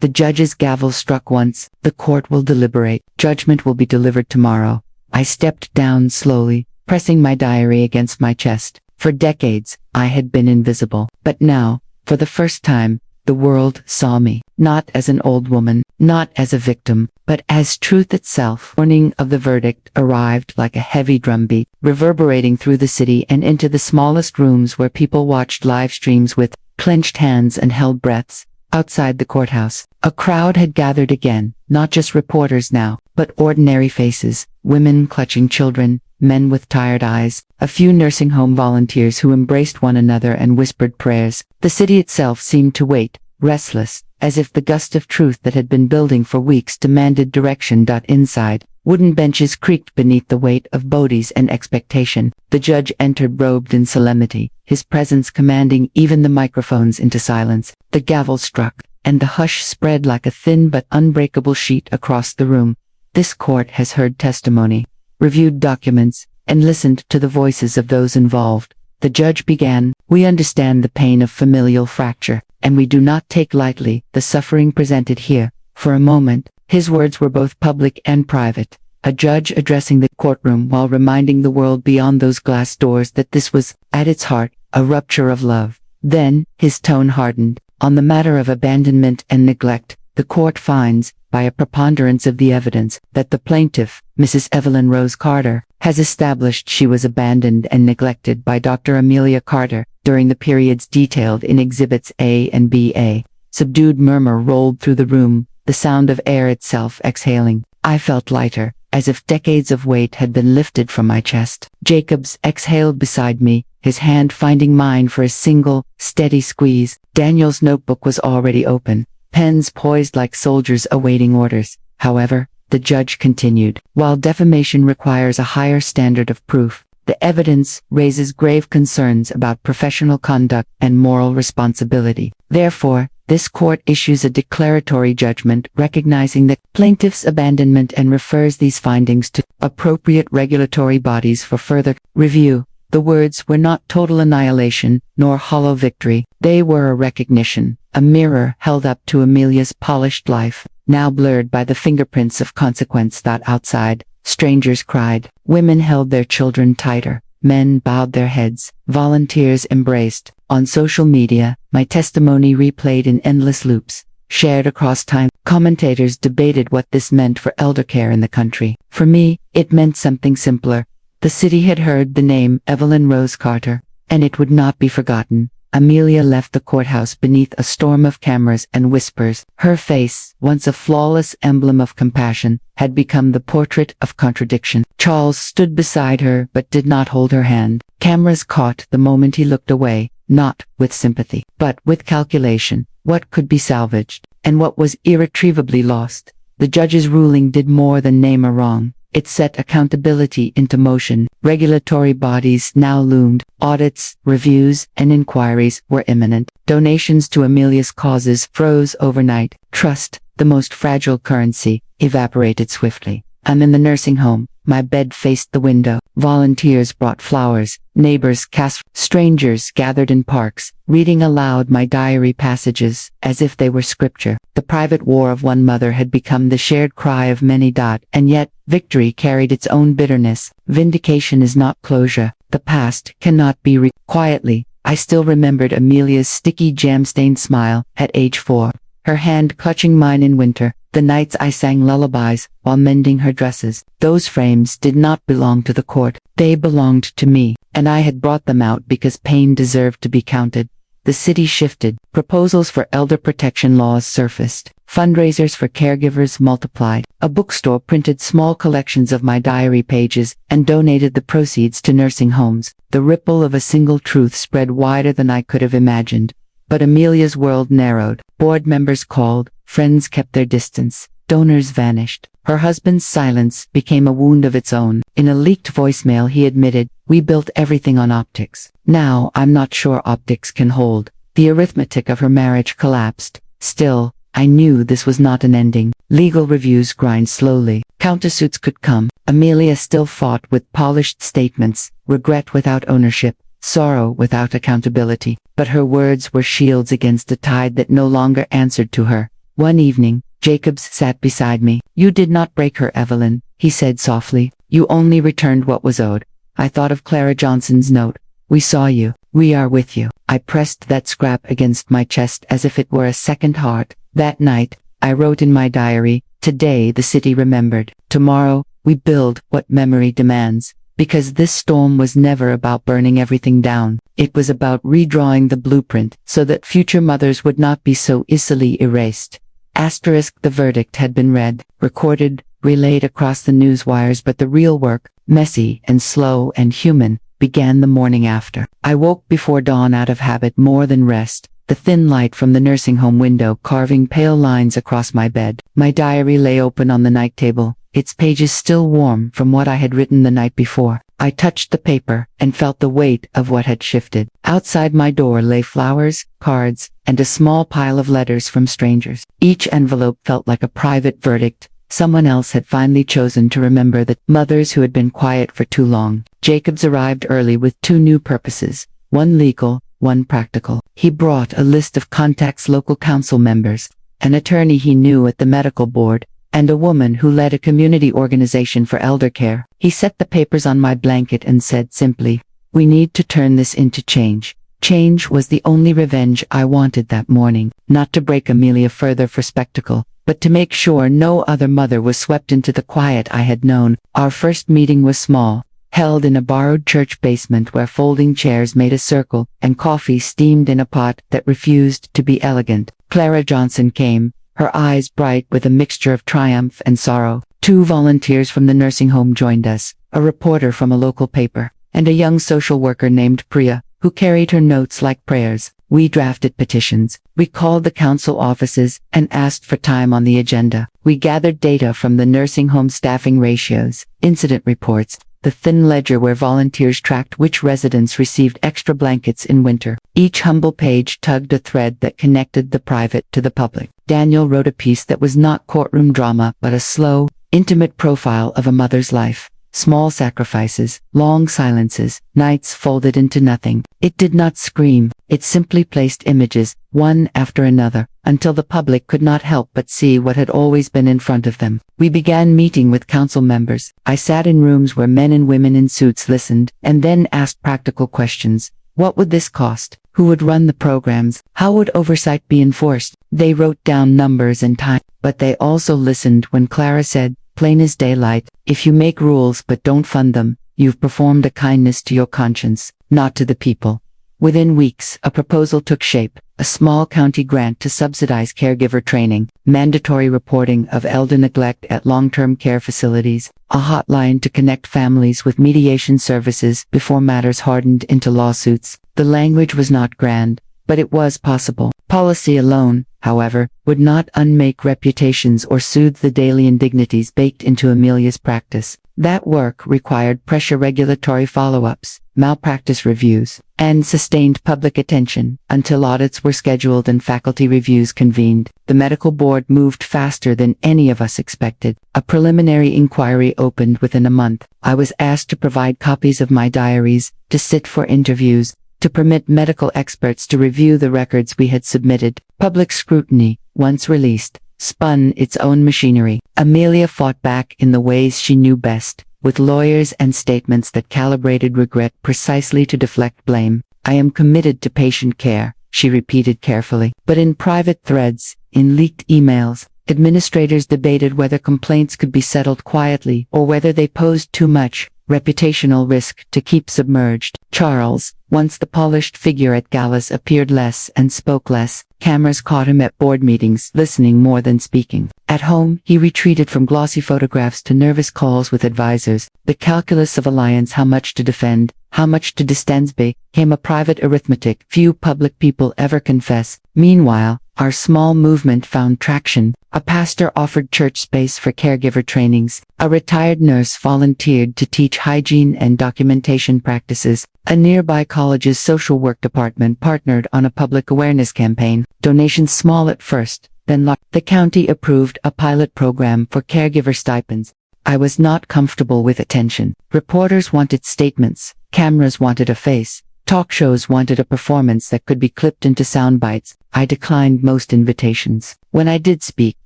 The judge's gavel struck once. The court will deliberate. Judgment will be delivered tomorrow. I stepped down slowly, pressing my diary against my chest. For decades, I had been invisible. But now, for the first time, the world saw me, not as an old woman, not as a victim, but as truth itself. Warning of the verdict arrived like a heavy drumbeat, reverberating through the city and into the smallest rooms where people watched live streams with clenched hands and held breaths. Outside the courthouse, a crowd had gathered again, not just reporters now, but ordinary faces, women clutching children, men with tired eyes, a few nursing home volunteers who embraced one another and whispered prayers. The city itself seemed to wait, restless, as if the gust of truth that had been building for weeks demanded direction. Inside, wooden benches creaked beneath the weight of bodies and expectation. The judge entered robed in solemnity, his presence commanding even the microphones into silence. The gavel struck, and the hush spread like a thin but unbreakable sheet across the room. This court has heard testimony, reviewed documents, and listened to the voices of those involved. The judge began, "We understand the pain of familial fracture, and we do not take lightly the suffering presented here." For a moment, his words were both public and private, a judge addressing the courtroom while reminding the world beyond those glass doors that this was, at its heart, a rupture of love. Then, his tone hardened. "On the matter of abandonment and neglect, the court finds, by a preponderance of the evidence, that the plaintiff, Mrs. Evelyn Rose Carter, has established she was abandoned and neglected by Dr. Amelia Carter during the periods detailed in Exhibits A and B. A subdued murmur rolled through the room, the sound of air itself exhaling. I felt lighter, as if decades of weight had been lifted from my chest. Jacobs exhaled beside me, his hand finding mine for a single, steady squeeze. Daniel's notebook was already open, pens poised like soldiers awaiting orders. However, the judge continued, "While defamation requires a higher standard of proof, the evidence raises grave concerns about professional conduct and moral responsibility. Therefore, this court issues a declaratory judgment recognizing the plaintiff's abandonment and refers these findings to appropriate regulatory bodies for further review." The words were not total annihilation, nor hollow victory. They were a recognition, a mirror held up to Amelia's polished life, now blurred by the fingerprints of consequence. Outside, strangers cried, women held their children tighter, men bowed their heads, volunteers embraced. On social media, my testimony replayed in endless loops, shared across time. Commentators debated what this meant for eldercare in the country. For me, it meant something simpler. The city had heard the name Evelyn Rose Carter, and it would not be forgotten. Amelia left the courthouse beneath a storm of cameras and whispers. Her face, once a flawless emblem of compassion, had become the portrait of contradiction. Charles stood beside her but did not hold her hand. Cameras caught the moment he looked away, not with sympathy, but with calculation. What could be salvaged, and what was irretrievably lost? The judge's ruling did more than name a wrong. It set accountability into motion. Regulatory bodies now loomed. Audits, reviews, and inquiries were imminent. Donations to Amelia's causes froze overnight. Trust, the most fragile currency, evaporated swiftly. I'm in the nursing home. My bed faced the window. Volunteers brought flowers. Neighbors cast. Strangers gathered in parks, reading aloud my diary passages, as if they were scripture. The private war of one mother had become the shared cry of many. And yet, victory carried its own bitterness. Vindication is not closure. The past cannot be Quietly, I still remembered Amelia's sticky jam-stained smile at age 4. Her hand clutching mine in winter, the nights I sang lullabies while mending her dresses. Those frames did not belong to the court. They belonged to me, and I had brought them out because pain deserved to be counted. The city shifted. Proposals for elder protection laws surfaced. Fundraisers for caregivers multiplied. A bookstore printed small collections of my diary pages and donated the proceeds to nursing homes. The ripple of a single truth spread wider than I could have imagined. But Amelia's world narrowed. Board members called, friends kept their distance, donors vanished. Her husband's silence became a wound of its own. In a leaked voicemail he admitted, "We built everything on optics. Now I'm not sure optics can hold." The arithmetic of her marriage collapsed. Still, I knew this was not an ending. Legal reviews grind slowly. Countersuits could come. Amelia still fought with polished statements, regret without ownership, sorrow without accountability. But her words were shields against a tide that no longer answered to her. One evening, Jacobs sat beside me. "You did not break her, Evelyn," he said softly. "You only returned what was owed." I thought of Clara Johnson's note. "We saw you. We are with you." I pressed that scrap against my chest as if it were a second heart. That night, I wrote in my diary, "Today the city remembered. Tomorrow, we build what memory demands." Because this storm was never about burning everything down. It was about redrawing the blueprint so that future mothers would not be so easily erased. Asterisk, the verdict had been read, recorded, relayed across the news wires, but the real work, messy and slow and human, began the morning after. I woke before dawn out of habit more than rest, the thin light from the nursing home window carving pale lines across my bed. My diary lay open on the night table, its pages still warm from what I had written the night before. I touched the paper and felt the weight of what had shifted. Outside my door lay flowers, cards, and a small pile of letters from strangers. Each envelope felt like a private verdict. Someone else had finally chosen to remember the mothers who had been quiet for too long. Jacobs arrived early with two new purposes, one legal, one practical. He brought a list of contacts, local council members, an attorney he knew at the medical board, and a woman who led a community organization for elder care. He set the papers on my blanket and said simply, "We need to turn this into change." Change was the only revenge I wanted that morning, not to break Amelia further for spectacle, but to make sure no other mother was swept into the quiet I had known. Our first meeting was small, held in a borrowed church basement where folding chairs made a circle and coffee steamed in a pot that refused to be elegant. Clara Johnson came, her eyes bright with a mixture of triumph and sorrow. Two volunteers from the nursing home joined us, a reporter from a local paper, and a young social worker named Priya, who carried her notes like prayers. We drafted petitions. We called the council offices and asked for time on the agenda. We gathered data from the nursing home staffing ratios, incident reports, the thin ledger where volunteers tracked which residents received extra blankets in winter. Each humble page tugged a thread that connected the private to the public. Daniel wrote a piece that was not courtroom drama but a slow, intimate profile of a mother's life. Small sacrifices, long silences, nights folded into nothing. It did not scream, it simply placed images, one after another, until the public could not help but see what had always been in front of them. We began meeting with council members. I sat in rooms where men and women in suits listened, and then asked practical questions. What would this cost? Who would run the programs? How would oversight be enforced? They wrote down numbers and time, but they also listened when Clara said, "Plain as daylight, if you make rules but don't fund them, you've performed a kindness to your conscience, not to the people." Within weeks, a proposal took shape, a small county grant to subsidize caregiver training, mandatory reporting of elder neglect at long-term care facilities, a hotline to connect families with mediation services before matters hardened into lawsuits. The language was not grand, but it was possible. Policy alone, however, would not unmake reputations or soothe the daily indignities baked into Amelia's practice. That work required pressure, regulatory follow-ups, malpractice reviews, and sustained public attention until audits were scheduled and faculty reviews convened. The medical board moved faster than any of us expected. A preliminary inquiry opened within a month. I was asked to provide copies of my diaries, to sit for interviews, to permit medical experts to review the records we had submitted. Public scrutiny, once released, spun its own machinery. Amelia fought back in the ways she knew best, with lawyers and statements that calibrated regret precisely to deflect blame. "I am committed to patient care," she repeated carefully. But in private threads, in leaked emails, administrators debated whether complaints could be settled quietly or whether they posed too much reputational risk to keep submerged. Charles, once the polished figure at galas, appeared less and spoke less. Cameras caught him at board meetings, listening more than speaking. At home, he retreated from glossy photographs to nervous calls with advisors. The calculus of alliance, how much to defend, how much to distance, became a private arithmetic few public people ever confess. Meanwhile, our small movement found traction. A pastor offered church space for caregiver trainings. A retired nurse volunteered to teach hygiene and documentation practices. A nearby college's social work department partnered on a public awareness campaign. Donations, small at first, then large. The county approved a pilot program for caregiver stipends. I was not comfortable with attention. Reporters wanted statements. Cameras wanted a face. Talk shows wanted a performance that could be clipped into sound bites. I declined most invitations. When I did speak,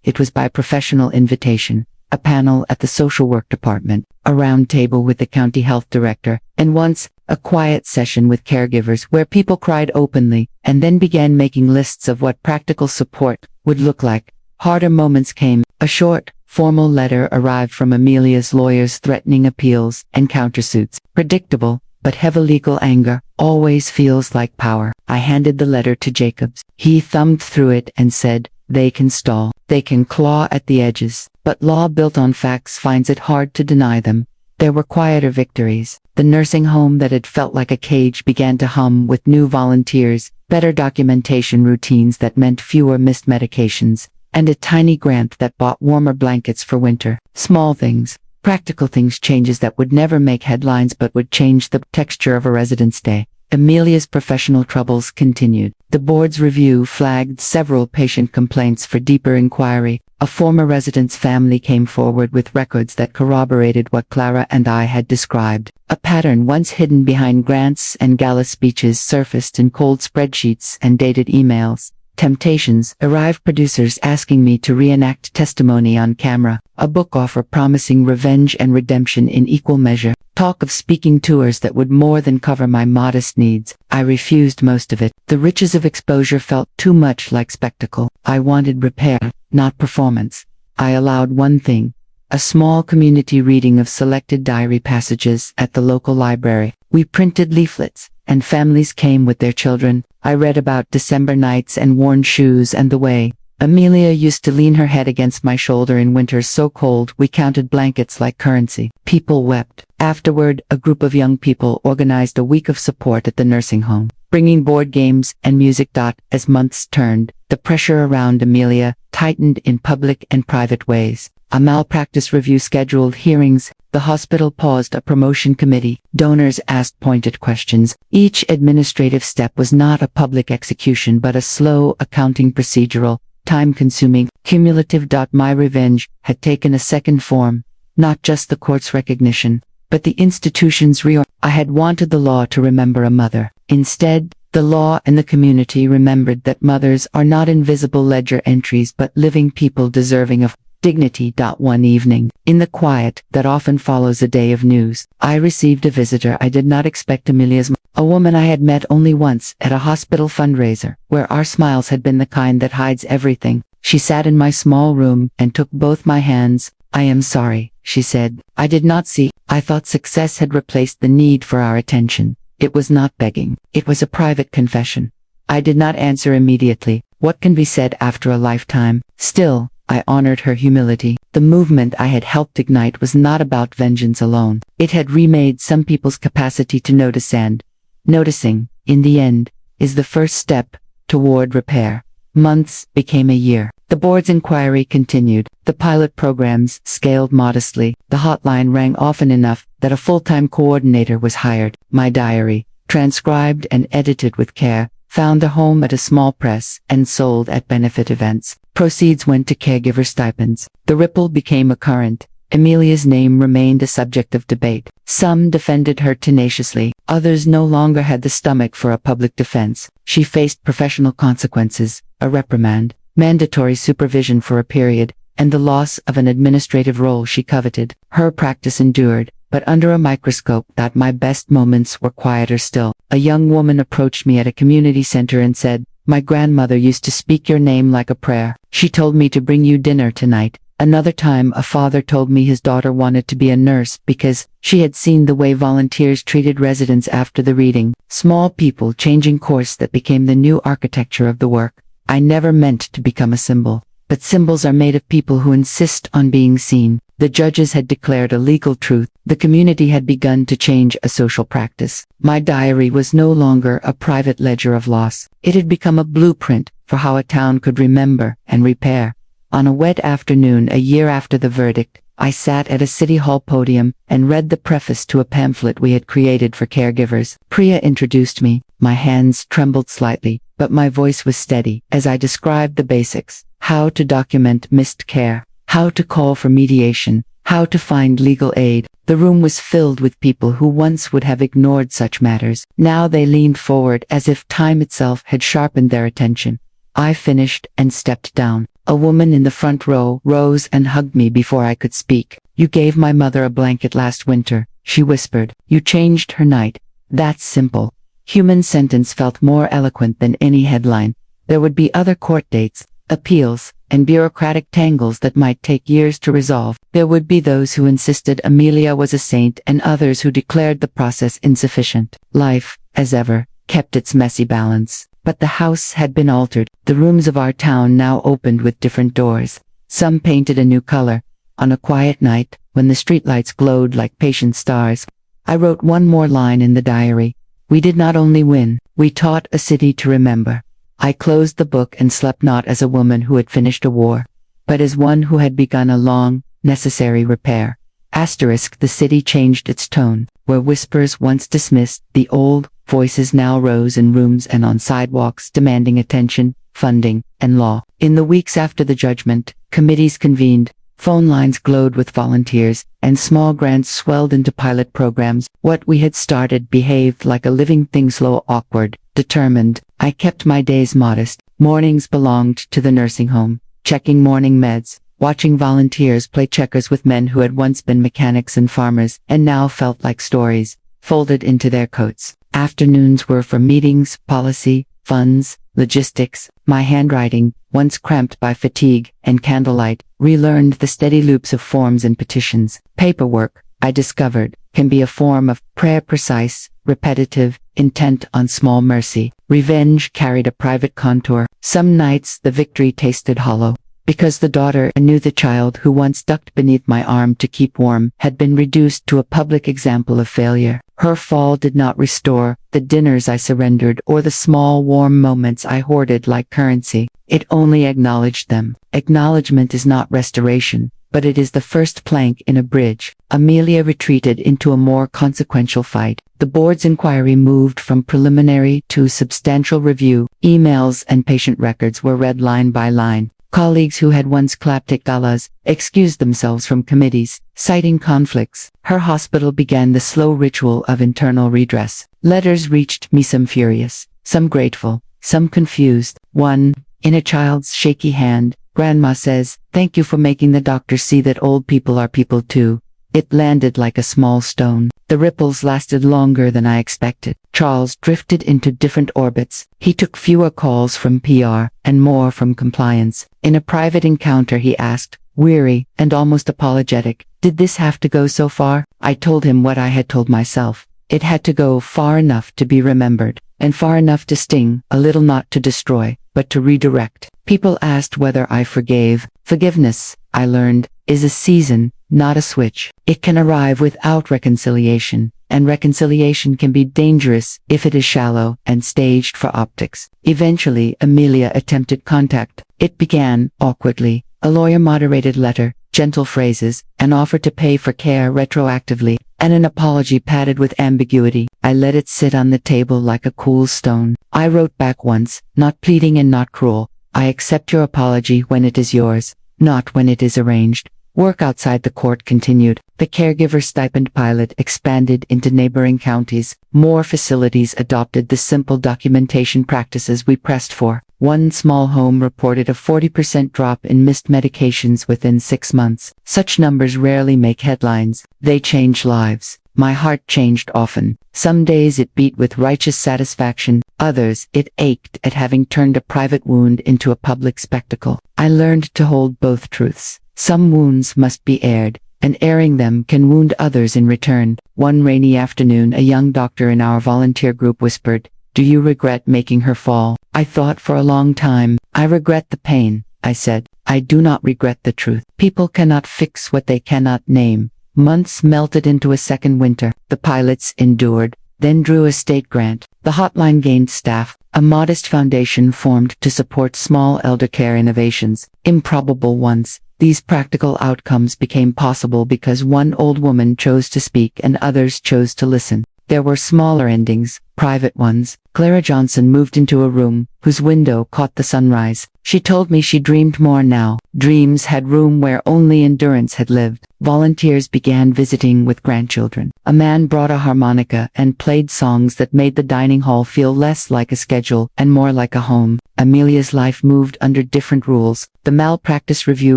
it was by professional invitation. a panel at the social work department, a round table with the county health director, and once, a quiet session with caregivers where people cried openly and then began making lists of what practical support would look like. Harder moments came. A short, formal letter arrived from Amelia's lawyers threatening appeals and countersuits. Predictable, but heavy legal anger always feels like power. I handed the letter to Jacobs. He thumbed through it and said, "They can stall. They can claw at the edges, but law built on facts finds it hard to deny them." There were quieter victories. The nursing home that had felt like a cage began to hum with new volunteers, better documentation routines that meant fewer missed medications, and a tiny grant that bought warmer blankets for winter. Small things, practical things, changes that would never make headlines but would change the texture of a resident's day. Amelia's professional troubles continued. The board's review flagged several patient complaints for deeper inquiry. A former resident's family came forward with records that corroborated what Clara and I had described. A pattern once hidden behind grants and gala speeches surfaced in cold spreadsheets and dated emails. Temptations arrived, producers asking me to reenact testimony on camera, a book offer promising revenge and redemption in equal measure, talk of speaking tours that would more than cover my modest needs. I refused most of it. The riches of exposure felt too much like spectacle. I wanted repair, not performance. I allowed one thing, a small community reading of selected diary passages at the local library. We printed leaflets, and families came with their children. I read about December nights and worn shoes and the way Amelia used to lean her head against my shoulder in winters so cold we counted blankets like currency. People wept. Afterward, a group of young people organized a week of support at the nursing home, bringing board games and music. As months turned, the pressure around Amelia tightened in public and private ways. A malpractice review scheduled hearings. The hospital paused a promotion committee. Donors asked pointed questions. Each administrative step was not a public execution but a slow, accounting procedural, time-consuming, cumulative. My revenge had taken a second form, not just the court's recognition, but the institution's I had wanted the law to remember a mother. Instead, the law and the community remembered that mothers are not invisible ledger entries but living people deserving of dignity. One evening, in the quiet that often follows a day of news, I received a visitor I did not expect. Amelia's mom, a woman I had met only once at a hospital fundraiser, where our smiles had been the kind that hides everything. She sat in my small room and took both my hands. "I am sorry," she said. "I did not see. I thought success had replaced the need for our attention." It was not begging. It was a private confession. I did not answer immediately. What can be said after a lifetime? Still, I honored her humility. The movement I had helped ignite was not about vengeance alone. It had remade some people's capacity to notice, and noticing, in the end, is the first step toward repair. Months became a year. The board's inquiry continued. The pilot programs scaled modestly. The hotline rang often enough that a full-time coordinator was hired. My diary, transcribed and edited with care, found a home at a small press and sold at benefit events. Proceeds went to caregiver stipends. The ripple became a current. Amelia's name remained a subject of debate. Some defended her tenaciously. Others no longer had the stomach for a public defense. She faced professional consequences, a reprimand, mandatory supervision for a period, and the loss of an administrative role she coveted. Her practice endured, but under a microscope. My best moments were quieter still. A young woman approached me at a community center and said, "My grandmother used to speak your name like a prayer. She told me to bring you dinner tonight." Another time, a father told me his daughter wanted to be a nurse because she had seen the way volunteers treated residents after the reading. Small people changing course that became the new architecture of the work. I never meant to become a symbol, but symbols are made of people who insist on being seen. The judges had declared a legal truth. The community had begun to change a social practice. My diary was no longer a private ledger of loss. It had become a blueprint for how a town could remember and repair. On a wet afternoon a year after the verdict, I sat at a city hall podium and read the preface to a pamphlet we had created for caregivers. Priya introduced me. My hands trembled slightly, but my voice was steady as I described the basics: how to document missed care, how to call for mediation, how to find legal aid. The room was filled with people who once would have ignored such matters. Now they leaned forward as if time itself had sharpened their attention. I finished and stepped down. A woman in the front row rose and hugged me before I could speak. "You gave my mother a blanket last winter," she whispered. "You changed her night." That's simple. Human sentence felt more eloquent than any headline. There would be other court dates, appeals, and bureaucratic tangles that might take years to resolve. There would be those who insisted Amelia was a saint and others who declared the process insufficient. Life, as ever, kept its messy balance. But the house had been altered. The rooms of our town now opened with different doors. Some painted a new color. On a quiet night, when the streetlights glowed like patient stars, I wrote one more line in the diary. We did not only win, we taught a city to remember. I closed the book and slept not as a woman who had finished a war, but as one who had begun a long, necessary repair. Asterisk, the city changed its tone. Where whispers once dismissed, the old voices now rose in rooms and on sidewalks demanding attention, funding, and law. In the weeks after the judgment, committees convened, phone lines glowed with volunteers, and small grants swelled into pilot programs. What we had started behaved like a living thing, slow, awkward, determined. I kept my days modest. Mornings belonged to the nursing home, checking morning meds, watching volunteers play checkers with men who had once been mechanics and farmers and now felt like stories, folded into their coats. Afternoons were for meetings, policy, funds, logistics. My handwriting, once cramped by fatigue and candlelight, relearned the steady loops of forms and petitions. Paperwork, I discovered, can be a form of prayer, precise, repetitive, intent on small mercy. Revenge carried a private contour. Some nights the victory tasted hollow, because the daughter I knew, the child who once ducked beneath my arm to keep warm, had been reduced to a public example of failure. Her fall did not restore the dinners I surrendered or the small warm moments I hoarded like currency. It only acknowledged them. Acknowledgement is not restoration, but it is the first plank in a bridge. Amelia retreated into a more consequential fight. The board's inquiry moved from preliminary to substantial review. Emails and patient records were read line by line. Colleagues who had once clapped at galas excused themselves from committees, citing conflicts. Her hospital began the slow ritual of internal redress. Letters reached me, some furious, some grateful, some confused. One, in a child's shaky hand, Grandma says, "Thank you for making the doctor see that old people are people too." It landed like a small stone. The ripples lasted longer than I expected. Charles drifted into different orbits. He took fewer calls from PR and more from compliance. In a private encounter he asked, weary and almost apologetic, "Did this have to go so far?" I told him what I had told myself. It had to go far enough to be remembered, and far enough to sting, a little, not to destroy, but to redirect. People asked whether I forgave. Forgiveness, I learned, is a season, not a switch. It can arrive without reconciliation, and reconciliation can be dangerous if it is shallow and staged for optics. Eventually, Amelia attempted contact. It began awkwardly. A lawyer-moderated letter, gentle phrases, an offer to pay for care retroactively, and an apology padded with ambiguity. I let it sit on the table like a cool stone. I wrote back once, not pleading and not cruel. I accept your apology when it is yours, not when it is arranged. Work outside the court continued. The caregiver stipend pilot expanded into neighboring counties. More facilities adopted the simple documentation practices we pressed for. One small home reported a 40% drop in missed medications within 6 months. Such numbers rarely make headlines. They change lives. My heart changed often. Some days it beat with righteous satisfaction. Others, it ached at having turned a private wound into a public spectacle. I learned to hold both truths. Some wounds must be aired, and airing them can wound others in return. One rainy afternoon, a young doctor in our volunteer group whispered, "Do you regret making her fall?" I thought for a long time. "I regret the pain," I said. "I do not regret the truth." People cannot fix what they cannot name. Months melted into a second winter. The pilots endured, then drew a state grant. The hotline gained staff. A modest foundation formed to support small elder care innovations, improbable ones. These practical outcomes became possible because one old woman chose to speak and others chose to listen. There were smaller endings, private ones. Clara Johnson moved into a room whose window caught the sunrise. She told me she dreamed more now. Dreams had room where only endurance had lived. volunteers began visiting with grandchildren. A man brought a harmonica and played songs that made the dining hall feel less like a schedule and more like a home. Amelia's life moved under different rules. The malpractice review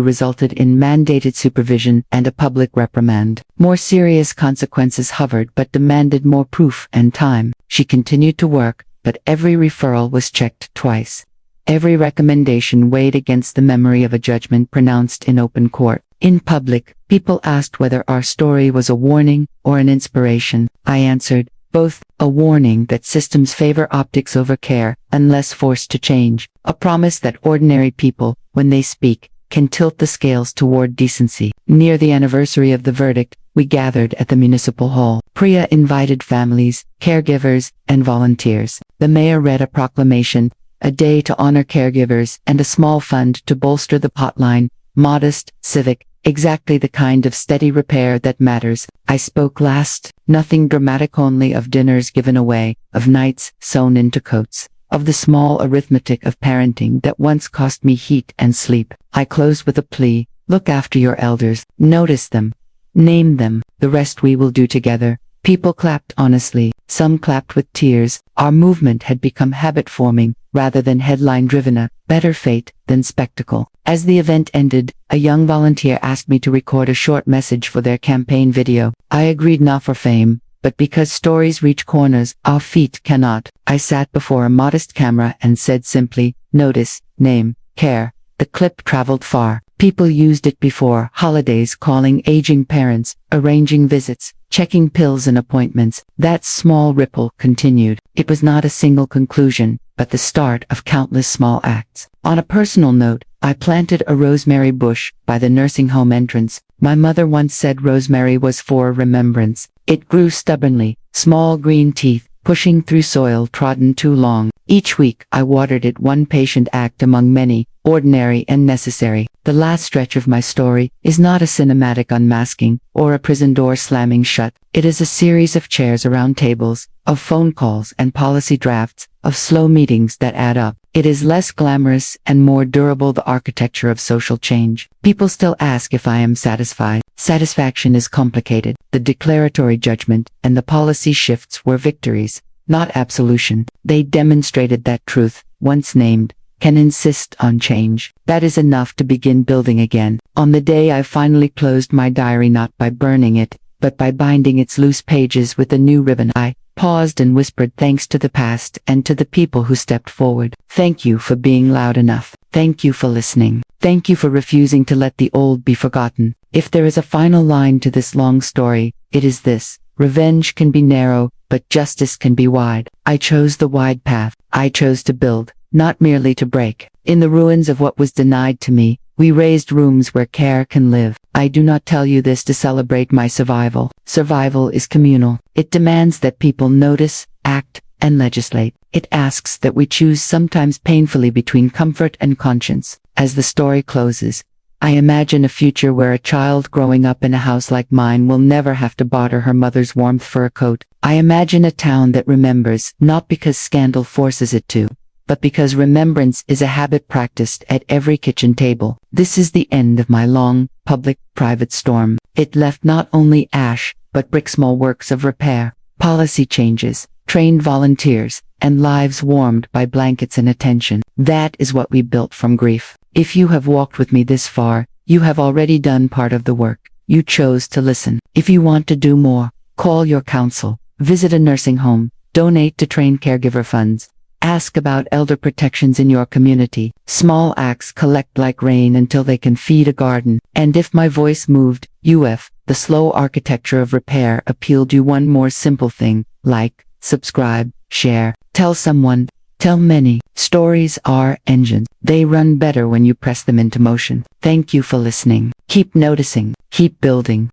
resulted in mandated supervision and a public reprimand. More serious consequences hovered but demanded more proof and time. She continued to work, but every referral was checked twice. Every recommendation weighed against the memory of a judgment pronounced in open court. In public, people asked whether our story was a warning or an inspiration. I answered, both, a warning that systems favor optics over care, unless forced to change, a promise that ordinary people, when they speak, can tilt the scales toward decency. Near the anniversary of the verdict, we gathered at the municipal hall. Priya invited families, caregivers, and volunteers. The mayor read a proclamation, a day to honor caregivers, and a small fund to bolster the potline, modest, civic, exactly the kind of steady repair that matters. I spoke last, nothing dramatic, only of dinners given away, of nights sewn into coats, of the small arithmetic of parenting that once cost me heat and sleep. I closed with a plea, look after your elders, notice them, name them, the rest we will do together. People clapped honestly, some clapped with tears. Our movement had become habit-forming, rather than headline-driven, a better fate than spectacle. As the event ended, a young volunteer asked me to record a short message for their campaign video. I agreed, not for fame, but because stories reach corners our feet cannot. I sat before a modest camera and said simply, notice, name, care. The clip traveled far. People used it before holidays, calling aging parents, arranging visits, checking pills and appointments. That small ripple continued. It was not a single conclusion, but the start of countless small acts. On a personal note, I planted a rosemary bush by the nursing home entrance. My mother once said rosemary was for remembrance. It grew stubbornly, small green teeth, pushing through soil trodden too long. Each week I watered it, one patient act among many, ordinary and necessary. The last stretch of my story is not a cinematic unmasking, or a prison door slamming shut. It is a series of chairs around tables, of phone calls and policy drafts, of slow meetings that add up. It is less glamorous and more durable, the architecture of social change. People still ask if I am satisfied. Satisfaction is complicated. The declaratory judgment and the policy shifts were victories, not absolution. They demonstrated that truth, once named, can insist on change. That is enough to begin building again. On the day I finally closed my diary, not by burning it, but by binding its loose pages with a new ribbon, I paused and whispered thanks to the past and to the people who stepped forward. Thank you for being loud enough. Thank you for listening. Thank you for refusing to let the old be forgotten. If there is a final line to this long story, it is this: revenge can be narrow, but justice can be wide. I chose the wide path. I chose to build, not merely to break. In the ruins of what was denied to me, we raised rooms where care can live. I do not tell you this to celebrate my survival. Survival is communal. It demands that people notice, act, and legislate. It asks that we choose, sometimes painfully, between comfort and conscience. As the story closes, I imagine a future where a child growing up in a house like mine will never have to barter her mother's warmth for a coat. I imagine a town that remembers, not because scandal forces it to, but because remembrance is a habit practiced at every kitchen table. This is the end of my long, public-private storm. It left not only ash, but brick-small works of repair, policy changes, trained volunteers, and lives warmed by blankets and attention. That is what we built from grief. If you have walked with me this far, you have already done part of the work. You chose to listen. If you want to do more, call your council, visit a nursing home, donate to trained caregiver funds, ask about elder protections in your community. Small acts collect like rain until they can feed a garden. And if my voice moved, the slow architecture of repair, appealed you, one more simple thing: like, subscribe, share, tell someone, tell many. Stories are engines. They run better when you press them into motion. Thank you for listening. Keep noticing, keep building.